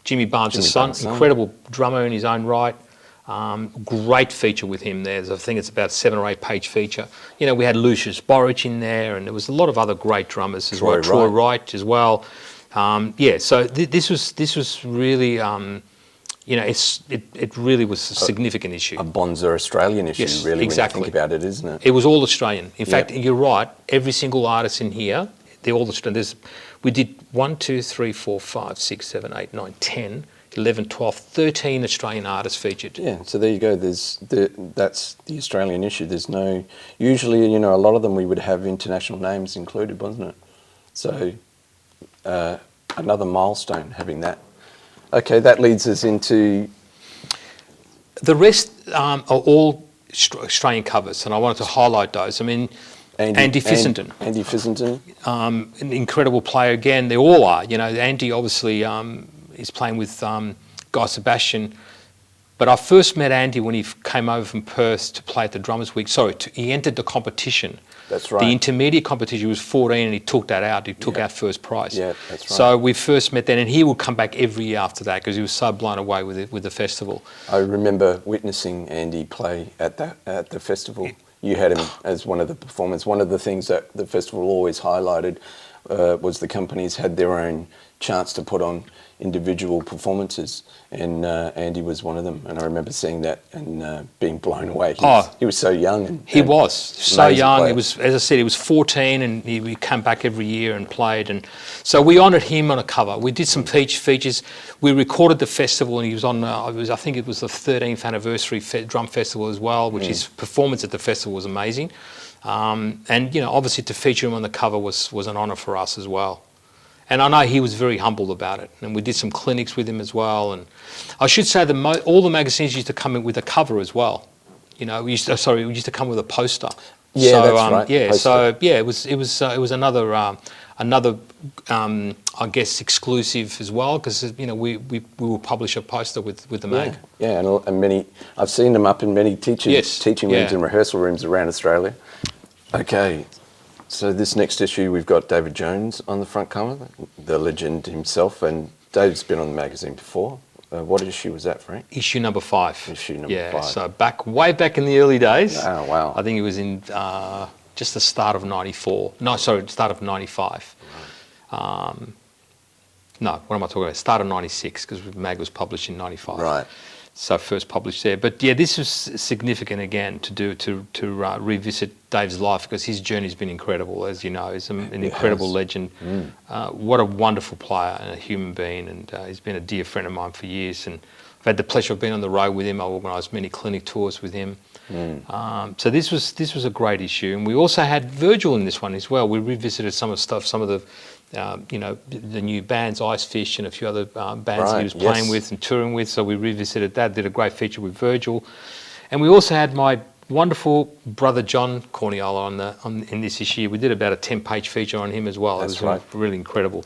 Jimmy Barnes' son, incredible drummer in his own right. Great feature with him there. I think it's about a 7 or 8 page feature. You know, we had Lucius Borich in there, and there was a lot of other great drummers as well. Troy Wright as well. So this was really, you know, it really was a significant issue. A Bonza Australian issue, really, exactly. When you think about it, isn't it? It was all Australian. In fact, you're right. Every single artist in here, they're all Australian. We did 1, 2, 3, 4, 5, 6, 7, 8, 9, 10. 11, 12, 13 Australian artists featured. Yeah, so there you go. That's the Australian issue. There's no... Usually, you know, a lot of them we would have international names included, wasn't it? So, another milestone having that. Okay, that leads us into... The rest are all Australian covers, and I wanted to highlight those. I mean, Andy Fissenden. Andy Fissenden. An incredible player again. They all are. You know, Andy obviously... is playing with Guy Sebastian. But I first met Andy when he came over from Perth to play at the Drummers Week. He entered the competition. That's right. The intermediate competition, he was 14 and he took that out. He took out first prize. Yeah, that's right. So we first met then, and he would come back every year after that because he was so blown away with the festival. I remember witnessing Andy play at the festival. You had him as one of the performers. One of the things that the festival always highlighted was the companies had their own chance to put on individual performances, and Andy was one of them. And I remember seeing that and being blown away. He was so young. He was so young. It was, as I said, he was 14, and he came back every year and played. And so we honoured him on a cover. We did some features. We recorded the festival, and he was on. I think it was the 13th anniversary drum festival as well, which his performance at the festival was amazing. And you know, obviously to feature him on the cover was an honour for us as well. And I know he was very humble about it. And we did some clinics with him as well. And I should say that all the magazines used to come in with a cover as well. You know, we used to come with a poster. Yeah, so, that's right. Yeah, poster. So yeah, it was another I guess exclusive as well, because you know we will publish a poster with the mag. Yeah, and many I've seen them up in many teaching rooms and rehearsal rooms around Australia. Okay. So this next issue, we've got David Jones on the front cover, the legend himself, and Dave's been on the magazine before. What issue was that, Frank? Issue number 5. Issue number 5. So way back in the early days. Oh, wow. I think it was in just the start of 94. No, sorry, start of 95. No, what am I talking about? Started in 96 because Mag was published in 95. Right. So first published there. But yeah, this was significant again to revisit Dave's life because his journey's been incredible, as you know. He's an incredible legend. What a wonderful player and a human being, and he's been a dear friend of mine for years. And I've had the pleasure of being on the road with him. I organised many clinic tours with him. So this was a great issue, and we also had Virgil in this one as well. We revisited some of the stuff, some of the the new bands, Icefish and a few other bands he was playing with and touring with. So we revisited that, did a great feature with Virgil. And we also had my wonderful brother John Corniola in this issue. We did about a 10-page feature on him as well. It was really incredible.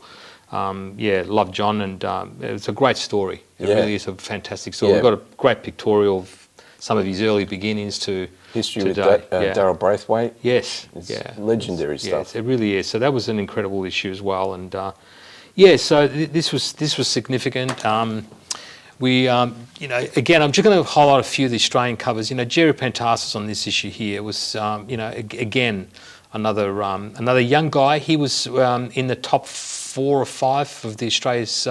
Love John, and it was a great story. It really is a fantastic story. We've got a great pictorial of some of his early beginnings to history today. with Daryl Braithwaite. Yes, it's legendary stuff. Yes, it really is. So that was an incredible issue as well, and so this was significant. Again, I'm just going to highlight a few of the Australian covers. Jerry Pantasis on this issue here was, again, another young guy. He was in the top 4 or 5 of the Australia's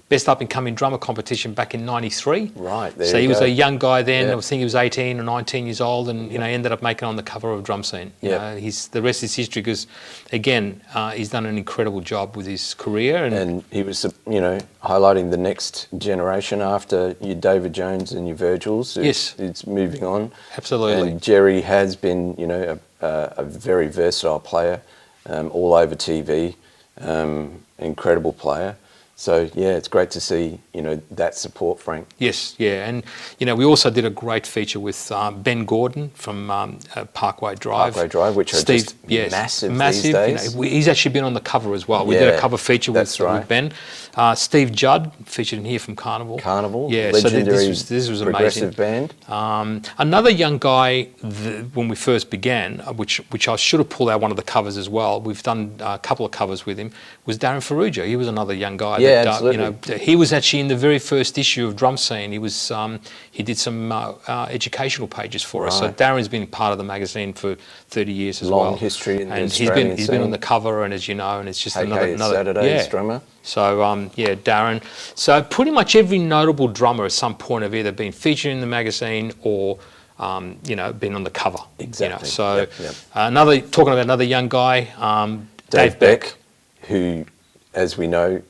best up-and-coming drummer competition back in '93. Right, there so he was a young guy then. I think he was 18 or 19 years old, and ended up making it on the cover of Drumscene. The rest is history because, again, he's done an incredible job with his career. And he was, highlighting the next generation after your David Jones and your Virgils. It's moving on. Absolutely. And Jerry has been, a very versatile player, all over TV. Incredible player. So it's great to see that support, Frank. Yes, and we also did a great feature with Ben Gordon from Parkway Drive. Parkway Drive, which are just massive these days. He's actually been on the cover as well. We did a cover feature with Ben. Steve Judd featured in here from Carnival. Legendary, so this was progressive amazing. band. Another young guy when we first began, which I should have pulled out one of the covers as well. We've done a couple of covers with him. Was Darren Ferrugia. He was another young guy. Absolutely. He was actually in the very first issue of Drumscene. He was he did some educational pages for us. So Darren's been part of the magazine for 30 years as well. Long history in the and Australian he's been on the cover, and as you know, and it's just another Saturday's drummer. So Darren. So pretty much every notable drummer at some point have either been featured in the magazine or been on the cover. Exactly. So talking about another young guy, Dave Beck, who, as we know,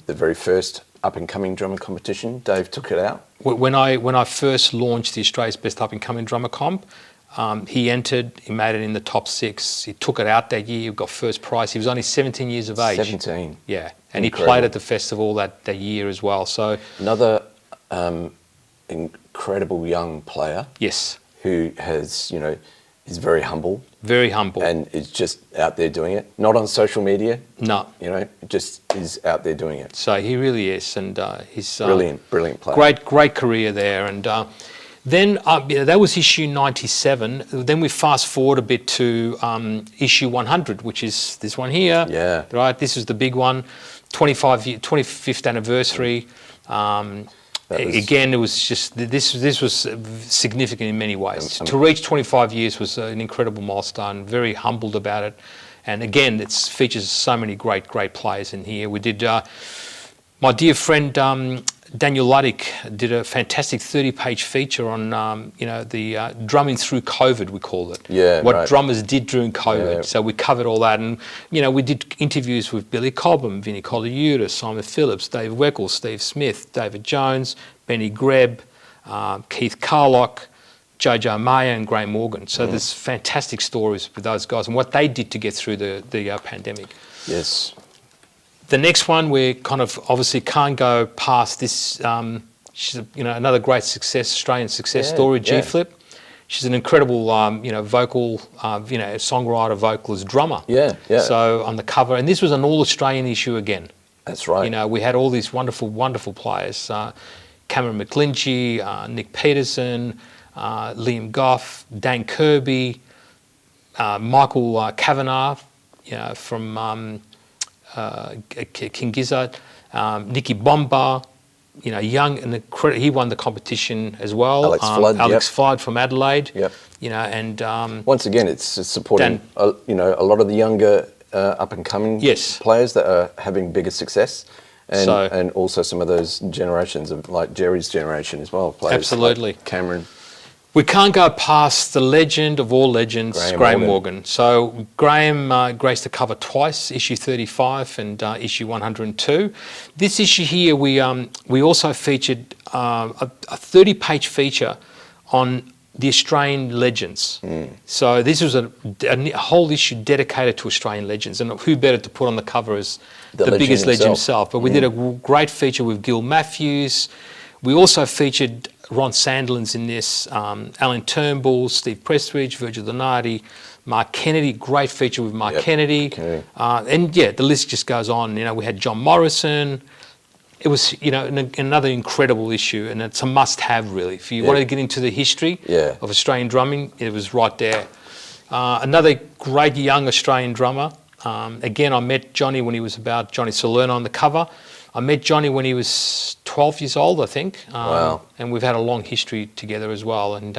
the very first up-and-coming drummer competition, Dave took it out. When I first launched the Australia's Best Up-and-Coming Drummer Comp, he entered, he made it in the top 6. He took it out that year, he got first prize. He was only 17 years of age. 17. Yeah, and he played at the festival that year as well. So another incredible young player. Yes. Who has, is very humble. Very humble. And is just out there doing it. Not on social media. No. Just is out there doing it. So he really is. And he's... Brilliant player. Great career there. And then that was issue 97. Then we fast forward a bit to issue 100, which is this one here. Yeah. Right? This is the big one. 25th anniversary. Again, it was just this was significant in many ways. To reach 25 years was an incredible milestone. Very humbled about it, and again, it features so many great players in here. We did my dear friend Daniel Luddick did a fantastic 30-page feature on the drumming through COVID, we called it. What drummers did during COVID. Yeah. So we covered all that, and we did interviews with Billy Cobham, Vinnie Colaiuta, Simon Phillips, Dave Weckl, Steve Smith, David Jones, Benny Greb, Keith Carlock, Jojo Mayer, and Gray Morgan. So there's fantastic stories with those guys and what they did to get through the pandemic. Yes. The next one, we kind of obviously can't go past this. She's another great Australian success story, G-Flip. She's an incredible, vocal, songwriter, vocalist, drummer. Yeah. So on the cover, and this was an all-Australian issue again. That's right. We had all these wonderful players: Cameron McGlinchey, Nick Peterson, Liam Goff, Dan Kirby, Michael Kavanagh, from. King Gizzard, Nicky Bomba, young and he won the competition as well. Alex Flood from Adelaide. Yep. And once again, it's supporting a lot of the younger up and coming players that are having bigger success, And also some of those generations of like Jerry's generation as well. Players absolutely. Like Cameron. We can't go past the legend of all legends, Graham Morgan. So Graham graced the cover twice, issue 35 and issue 102. This issue here, we also featured a 30-page feature on the Australian legends. So this was a whole issue dedicated to Australian legends, and who better to put on the cover as the biggest legend himself. But we did a great feature with Gil Matthews. We also featured Ron Sandilands in this, Alan Turnbull, Steve Prestridge, Virgil Donati, Mark Kennedy, great feature with Mark Kennedy. And yeah, the list just goes on. You know, we had John Morrison. It was, you know, another incredible issue, and it's a must-have, really. If you wanted to get into the history of Australian drumming, it was right there. Another great young Australian drummer. Again, I met Johnny when he was about Johnny Salerno on the cover. I met Johnny when he was 12 years old, I think. Wow. And we've had a long history together as well. And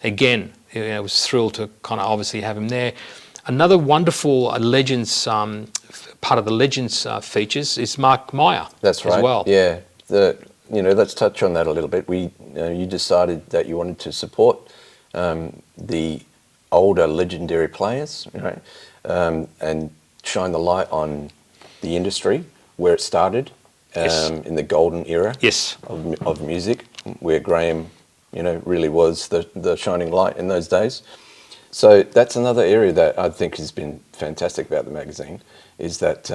again, you know, I was thrilled to kind of obviously have him there. Another wonderful Legends, part of the Legends features is Mark Meyer. That's right. As well. Yeah. You know, let's touch on that a little bit. You decided that you wanted to support the older legendary players, right? And shine the light on the industry, where it started, in the golden era of music, where Graham, you know, really was the shining light in those days. So that's another area that I think has been fantastic about the magazine, is that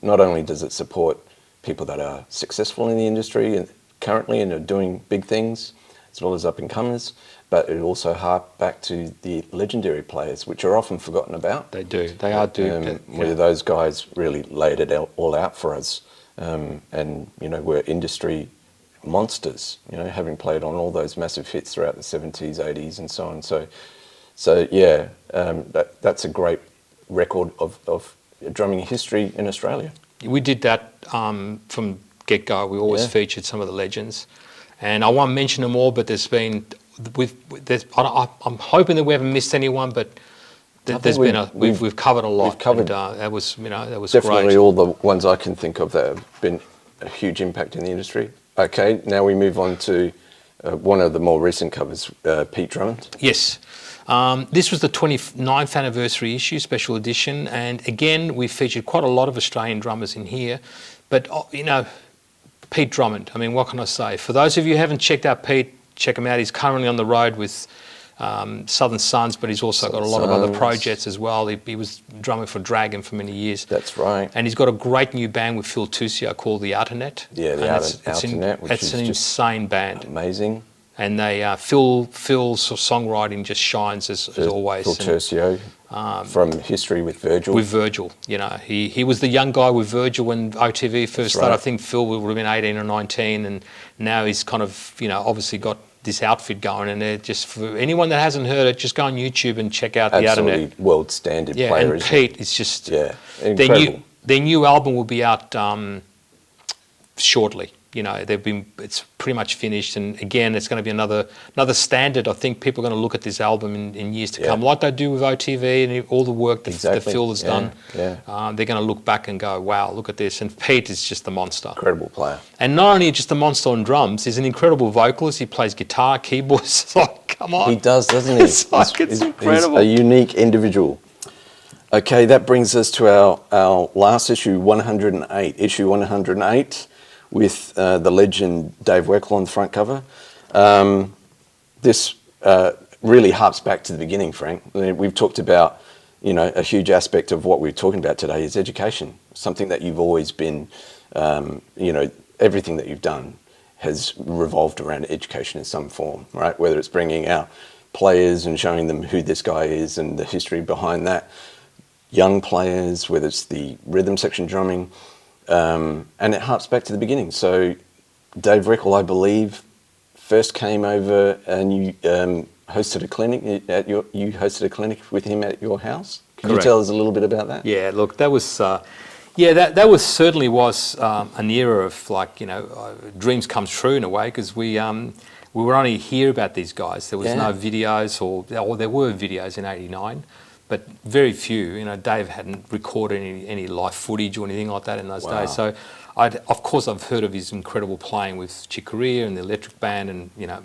not only does it support people that are successful in the industry and currently and are doing big things, as well as up-and-comers, but it also harks back to the legendary players, which are often forgotten about. They do. They are where those guys really laid it all out for us, and you know, were industry monsters. You know, having played on all those massive hits throughout the 70s, 80s, and so on. So yeah, that's a great record of drumming history in Australia. We did that from get-go. We always featured some of the legends, and I won't mention them all, but there's been. I'm hoping that we haven't missed anyone, but we've covered a lot. We've covered, and, that was definitely great. all the ones I can think of that have been a huge impact in the industry. Okay, now we move on to one of the more recent covers, Pete Drummond. Yes, this was the 29th anniversary issue, special edition, and again we featured quite a lot of Australian drummers in here, but you know, Pete Drummond. I mean, what can I say? For those of you who haven't checked out Pete, check him out. He's currently on the road with Southern Sons, but he's also got a lot of other projects as well. He was drumming for Dragon for many years. That's right. And he's got a great new band with Phil Tusio called the Outernet. Yeah, the Outernet, which it's an insane band. Amazing. And Phil's songwriting just shines as always. Phil Tusio, from History with Virgil. With Virgil, you know, he was the young guy with Virgil when OTV first started. I think Phil would have been 18 or 19, and now he's kind of, you know, obviously got this outfit going, and they're just, for anyone that hasn't heard it, just go on YouTube and check out the Outernet. Absolutely world standard player. And Pete is just incredible. Their new album will be out shortly. You know, it's pretty much finished, and again, it's going to be another standard. I think people are going to look at this album in years to come, like they do with OTV and all the work that Phil has done. Yeah. They're going to look back and go, wow, look at this. And Pete is just a monster. Incredible player. And not only just a monster on drums, he's an incredible vocalist. He plays guitar, keyboards. It's like, come on. He does, doesn't he? It's incredible. He's a unique individual. Okay, that brings us to our last issue, 108. Issue 108. With the legend Dave Weckl on the front cover. This really harps back to the beginning, Frank. I mean, we've talked about, you know, a huge aspect of what we're talking about today is education. Something that you've always been, you know, everything that you've done has revolved around education in some form, right? Whether it's bringing out players and showing them who this guy is and the history behind that. Young players, whether it's the rhythm section drumming, and it harps back to the beginning. So Dave Weckl, I believe, first came over and you hosted a clinic you hosted a clinic with him at your house. Can you tell us a little bit about that? Yeah, look, that was that was certainly an era of, like, you know, dreams come true in a way, because we were only hear about these guys. There was no videos, or there were videos in '89. but very few. You know, Dave hadn't recorded any live footage or anything like that in those days. So, of course, I've heard of his incredible playing with Chick Corea and the Electric Band, and you know,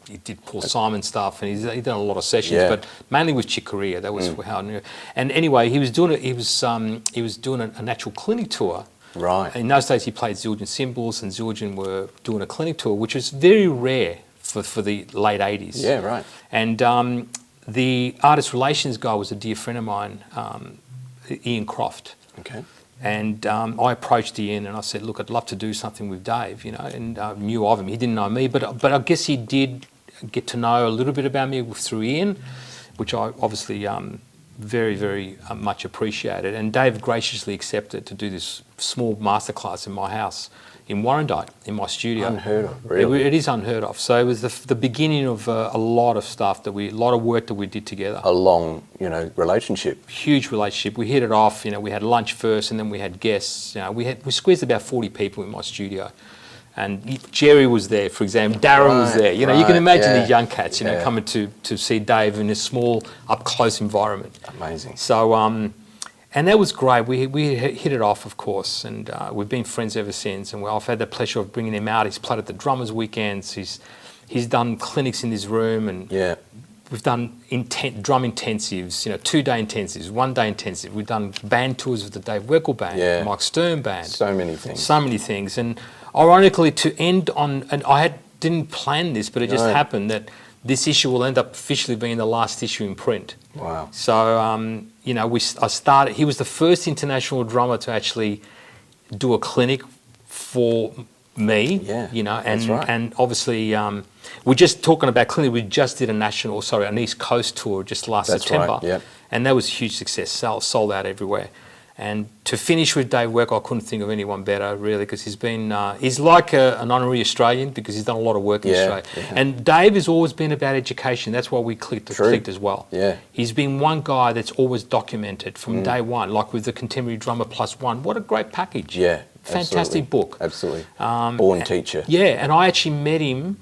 he did Paul Simon stuff, and he's done a lot of sessions, but mainly with Chick Corea. That was how I knew. And anyway, he was doing a natural clinic tour. Right. In those days, he played Zildjian cymbals, and Zildjian were doing a clinic tour, which was very rare for the late 80s. Yeah, right. And the artist relations guy was a dear friend of mine, Ian Croft. Okay. And I approached Ian and I said, look, I'd love to do something with Dave, you know, and I knew of him. He didn't know me, but I guess he did get to know a little bit about me through Ian, which I obviously very, very much appreciated. And Dave graciously accepted to do this small masterclass in my house in Warrandyte, in my studio. Unheard of, really. It is unheard of. So it was the beginning of a lot of stuff a lot of work that we did together. A long, you know, relationship. Huge relationship. We hit it off. You know, we had lunch first, and then we had guests. You know, we squeezed about 40 people in my studio, and Jerry was there, for example. Darren was there. You know, you can imagine these young cats, you know, coming to see Dave in a small, up close environment. Amazing. So. And that was great. We hit it off, of course, and we've been friends ever since. And I've had the pleasure of bringing him out. He's played at the Drummers Weekends. He's done clinics in his room, and we've done drum intensives. You know, 2-day intensives, 1-day intensive. We've done band tours with the Dave Weckl Band, the Mike Stern Band. So many things. So many things. And ironically, to end on, and didn't plan this, but it just happened that this issue will end up officially being the last issue in print. Wow. So, you know, he was the first international drummer to actually do a clinic for me, you know, and obviously, we're just talking about clinic, we just did an East Coast tour just last September. Right, and that was a huge success, sold out everywhere. And to finish with Dave Weckl, I couldn't think of anyone better, really, because he's like an honorary Australian, because he's done a lot of work in Australia. Yeah. And Dave has always been about education. That's why we clicked as well. Yeah. He's been one guy that's always documented from day one, like with the Contemporary Drummer +1. What a great package. Yeah. Fantastic book. Absolutely. Born teacher. Yeah, and I actually met him,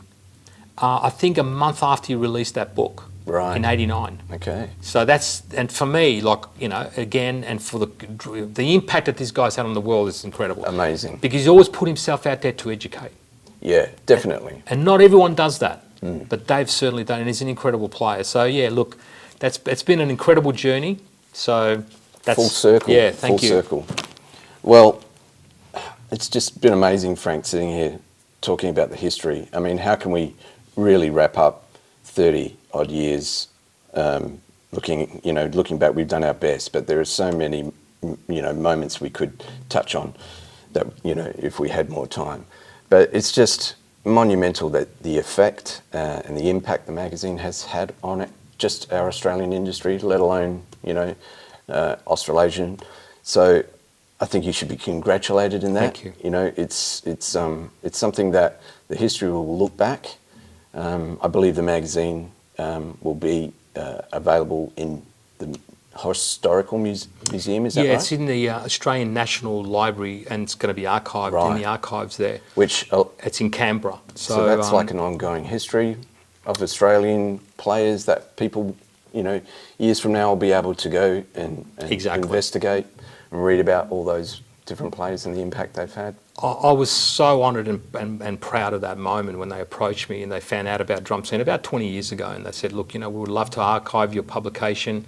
I think a month after he released that book. Right. In '89. Okay. So and for me, like, you know, again, and for the impact that this guy's had on the world is incredible. Amazing. Because he's always put himself out there to educate. Yeah, definitely. And not everyone does that, but Dave's certainly done, and he's an incredible player. So yeah, look, it's been an incredible journey. So that's full circle. Yeah, thank you. Full circle. Well, it's just been amazing, Frank, sitting here talking about the history. I mean, how can we really wrap up 30 odd years, looking back, we've done our best, but there are so many, you know, moments we could touch on that, you know, if we had more time. But it's just monumental that the effect and the impact the magazine has had on it, just our Australian industry, let alone, you know, Australasian. So I think you should be congratulated in that. Thank you. You know, it's something that the history will look back. I believe the magazine will be available in the Historical Museum, is that right? Yeah, it's in the Australian National Library, and it's going to be archived in the archives there. Which it's in Canberra. So that's like an ongoing history of Australian players that people, you know, years from now will be able to go and investigate and read about all those different players and the impact they've had. I was so honoured and proud of that moment when they approached me and they found out about Drumscene about 20 years ago, and they said, look, you know, we would love to archive your publication.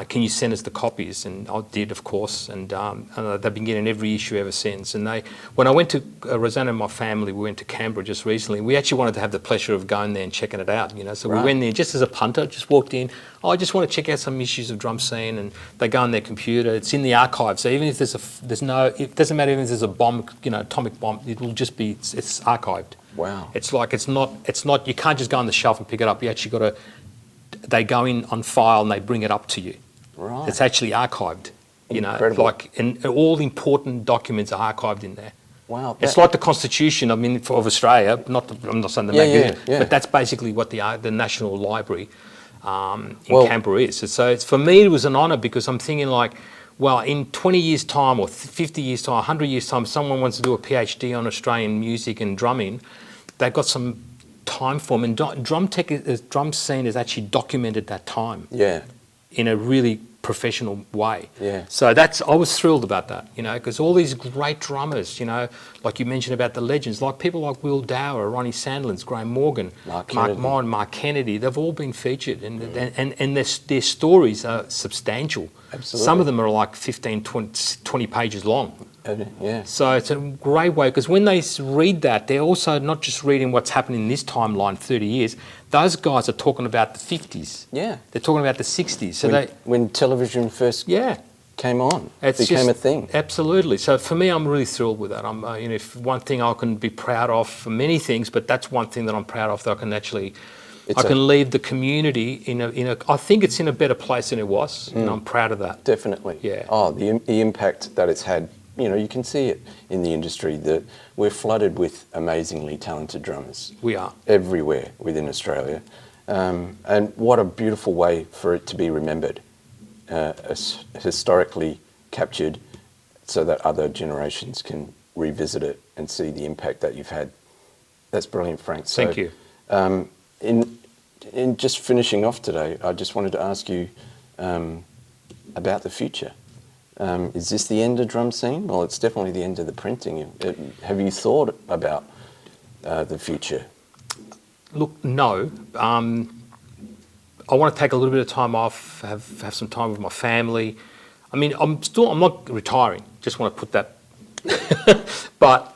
Can you send us the copies? And I did, of course, and they've been getting every issue ever since. And when I went to Rosanna and my family, we went to Canberra just recently. We actually wanted to have the pleasure of going there and checking it out, you know. So we went there just as a punter, just walked in. I just want to check out some issues of Drumscene, and they go on their computer. It's in the archive, so even if it doesn't matter if there's a bomb, you know, atomic bomb, it will just be, it's archived. Wow. It's like it's not. You can't just go on the shelf and pick it up. You actually got to. They go in on file and they bring it up to you. Right. It's actually archived. You Incredible. know, and all important documents are archived in there. Wow. It's like the Constitution, I mean, of Australia. I'm not saying the magazine, but that's basically what the National Library in Canberra is. So for me, it was an honour, because I'm thinking like, well, in 20 years' time or 50 years' time, 100 years' time, someone wants to do a PhD on Australian music and drumming, they've got some time for them. And Drumscene has actually documented that time. Yeah. in a really professional way. Yeah. So I was thrilled about that, you know, because all these great drummers, you know, like you mentioned about the legends, like people like Will Dower, Ronnie Sandlins, Graham Morgan, Mark Mon, Mark Kennedy, they've all been featured, and their stories are substantial. Absolutely. Some of them are like 15, 20 pages long. Yeah. So it's a great way, because when they read that, they're also not just reading what's happening in this timeline, 30 years. Those guys are talking about the 50s. Yeah. They're talking about the 60s. So when television first came on, it became a thing. Absolutely. So for me, I'm really thrilled with that. I'm, you know, if one thing I can be proud of for many things, but that's one thing that I'm proud of, that I can actually, I can leave the community I think it's in a better place than it was, and I'm proud of that. Definitely. Yeah. Oh, the impact that it's had. You know, you can see it in the industry that we're flooded with amazingly talented drummers. We are. Everywhere within Australia. And what a beautiful way for it to be remembered, historically captured, so that other generations can revisit it and see the impact that you've had. That's brilliant, Frank. So, thank you. In just finishing off today, I just wanted to ask you about the future. Is this the end of Drumscene? Well, it's definitely the end of the printing. Have you thought about the future? Look, no. I want to take a little bit of time off, have some time with my family. I mean, I'm not retiring. Just want to put that. But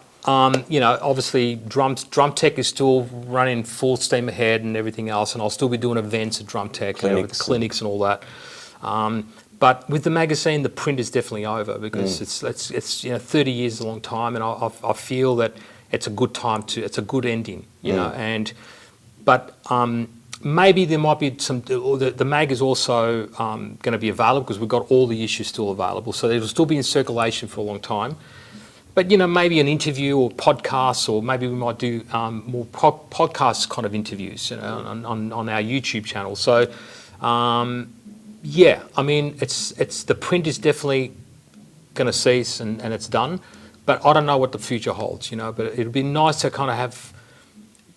you know, obviously, Drumtek is still running full steam ahead and everything else, and I'll still be doing events at Drumtek, clinics and all that. But with the magazine, the print is definitely over, because it's you know, 30 years is a long time, and I feel that it's a good time it's a good ending, you know. But maybe there might be some. The mag is also going to be available, because we've got all the issues still available, so it'll still be in circulation for a long time. But you know, maybe an interview or podcasts, or maybe we might do more podcast kind of interviews, you know, on our YouTube channel. So. Yeah, I mean, it's the print is definitely going to cease, and it's done, but I don't know what the future holds, you know. But it'd be nice to kind of have,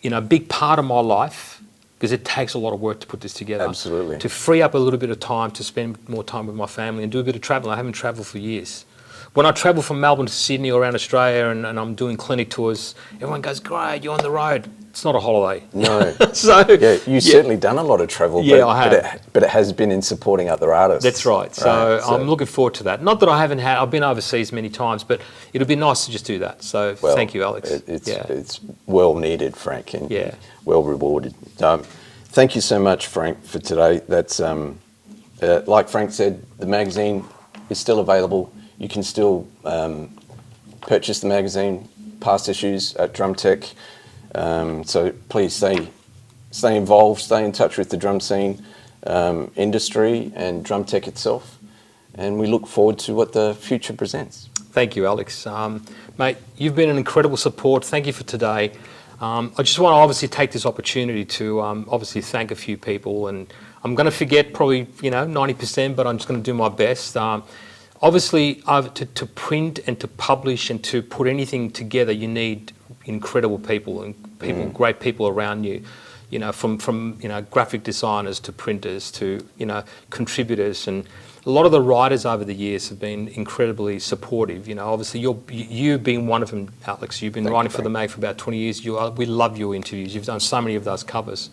you know, a big part of my life, because it takes a lot of work to put this together. Absolutely. To free up a little bit of time to spend more time with my family and do a bit of traveling. I haven't travelled for years. When I travel from Melbourne to Sydney or around Australia, and I'm doing clinic tours, everyone goes, "Great, you're on the road." It's not a holiday. No. So you've certainly done a lot of travel. Yeah, I have. But it has been in supporting other artists. That's right. So I'm looking forward to that. Not that I've been overseas many times, but it'll be nice to just do that. So thank you, Alex. It's well needed, Frank, and well rewarded. Thank you so much, Frank, for today. That's like Frank said, the magazine is still available. You can still purchase the magazine, past issues at Drumtek. So please stay involved, stay in touch with the drum scene industry and Drumtek itself, and we look forward to what the future presents. Thank you, Alex. Mate, you've been an incredible support. Thank you for today. I just want to obviously take this opportunity to obviously thank a few people, and I'm going to forget probably 90%, but I'm just going to do my best. Obviously, to print and to publish and to put anything together, you need incredible people and great people around you. You know, from graphic designers to printers to contributors, and a lot of the writers over the years have been incredibly supportive. You know, obviously you've been one of them, Alex. You've been writing for the mag for about 20 years. We love your interviews. You've done so many of those covers.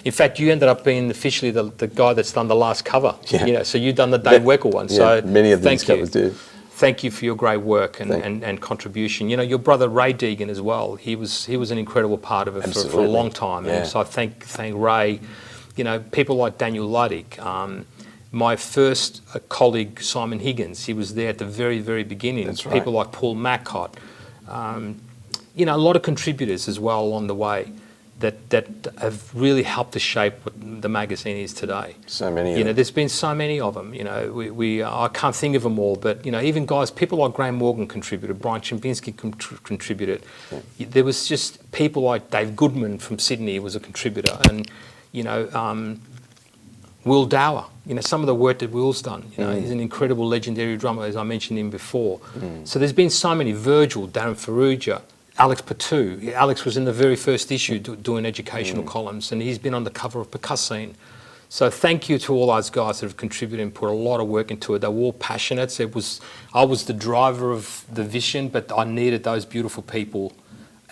In fact, you ended up being officially the guy that's done the last cover. Yeah. So you've done the Dave Weckl one. So many of these covers do. Thank you for your great work and contribution. You know, your brother Ray Deegan as well. He was an incredible part of it for a long time. Yeah. And so I thank Ray. You know, people like Daniel Luddick. My first colleague Simon Higgins. He was there at the very, very beginning. That's right. People like Paul Macott. A lot of contributors as well along the way that have really helped to shape what the magazine is today. So many of them. There's been so many of them. I can't think of them all, but even people like Graham Morgan contributed, Brian Chimbinski contributed. Yeah. There was just people like Dave Goodman from Sydney was a contributor, and Will Dower. Some of the work that Will's done. He's an incredible legendary drummer, as I mentioned him before. So there's been so many. Virgil, Darren Ferrugia, Alex Patu. Alex was in the very first issue doing educational columns, and he's been on the cover of Percusscene. So thank you to all those guys that have contributed and put a lot of work into it. They were all passionate. I was the driver of the vision, but I needed those beautiful people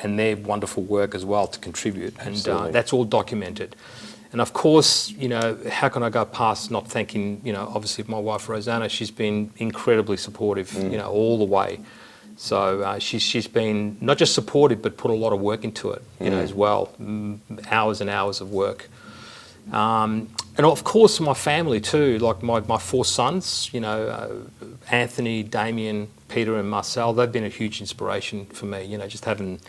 and their wonderful work as well to contribute. Absolutely. And that's all documented. And of course, you know, how can I go past not thanking, you know, obviously my wife Rosanna. She's been incredibly supportive, you know, all the way. So she's been not just supportive, but put a lot of work into it, you know, as well. Hours and hours of work. And of course, my family too, like my 4 sons, you know, Anthony, Damien, Peter and Marcel, they've been a huge inspiration for me, you know, just having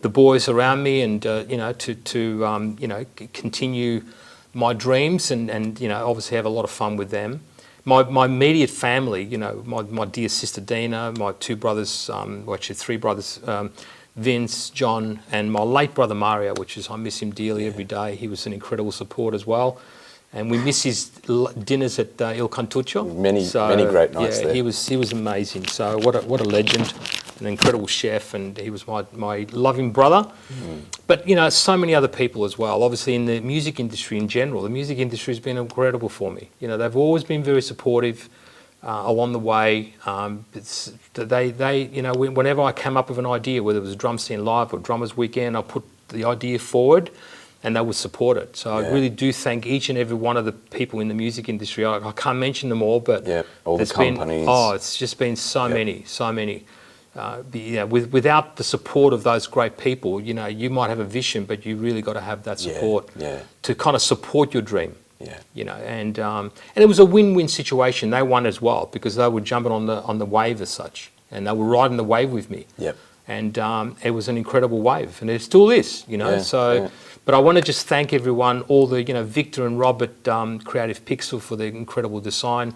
the boys around me and, you know, to you know, continue my dreams and, you know, obviously have a lot of fun with them. My immediate family, you know, my dear sister Dina, my 2 brothers, well, actually 3 brothers, Vince, John, and my late brother Mario, I miss him dearly every day. He was an incredible support as well. And we miss his dinners at Il Cantuccio. Many great nights there. He was amazing. So what a legend, an incredible chef, and he was my loving brother. But, you know, so many other people as well. Obviously in the music industry in general, the music industry has been incredible for me. You know, they've always been very supportive along the way. They you know, whenever I came up with an idea, whether it was Drumscene Live or Drummers Weekend, I put the idea forward and they would support it. So I really do thank each and every one of the people in the music industry. I can't mention them all, but all the companies. It's just been so many. You know, without the support of those great people, you know, you might have a vision, but you really got to have that support to kind of support your dream. You know, and it was a win-win situation. They won as well because they were jumping on the wave as such, and they were riding the wave with me. And it was an incredible wave, and it still is. You know, But I want to just thank everyone, all the, you know, Victor and Robert, Creative Pixel for the incredible design.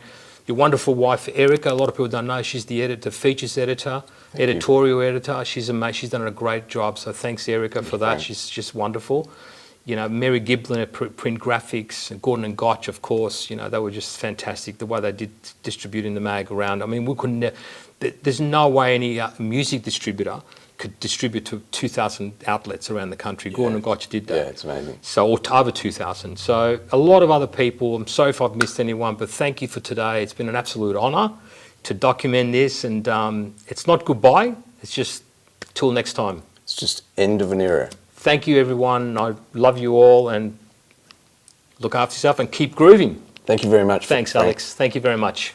Your wonderful wife Erica. A lot of people don't know she's the editor, features editor, editorial editor. She's amazing. She's done a great job. So thanks Erica for that. She's just wonderful. You know, Mary Giblin at Print Graphics, and Gordon and Gotch, of course, you know, they were just fantastic, the way they did distributing the mag around. I mean, we couldn't, there's no way any music distributor could distribute to 2,000 outlets around the country. Gordon and Gotch did that. Yeah, it's amazing. So, or to over 2,000. So, a lot of other people, I'm sorry if I've missed anyone, but thank you for today. It's been an absolute honour to document this, and it's not goodbye, it's just till next time. It's just end of an era. Thank you, everyone. I love you all, and look after yourself and keep grooving. Thank you very much. Thanks, Alex. Thank you very much.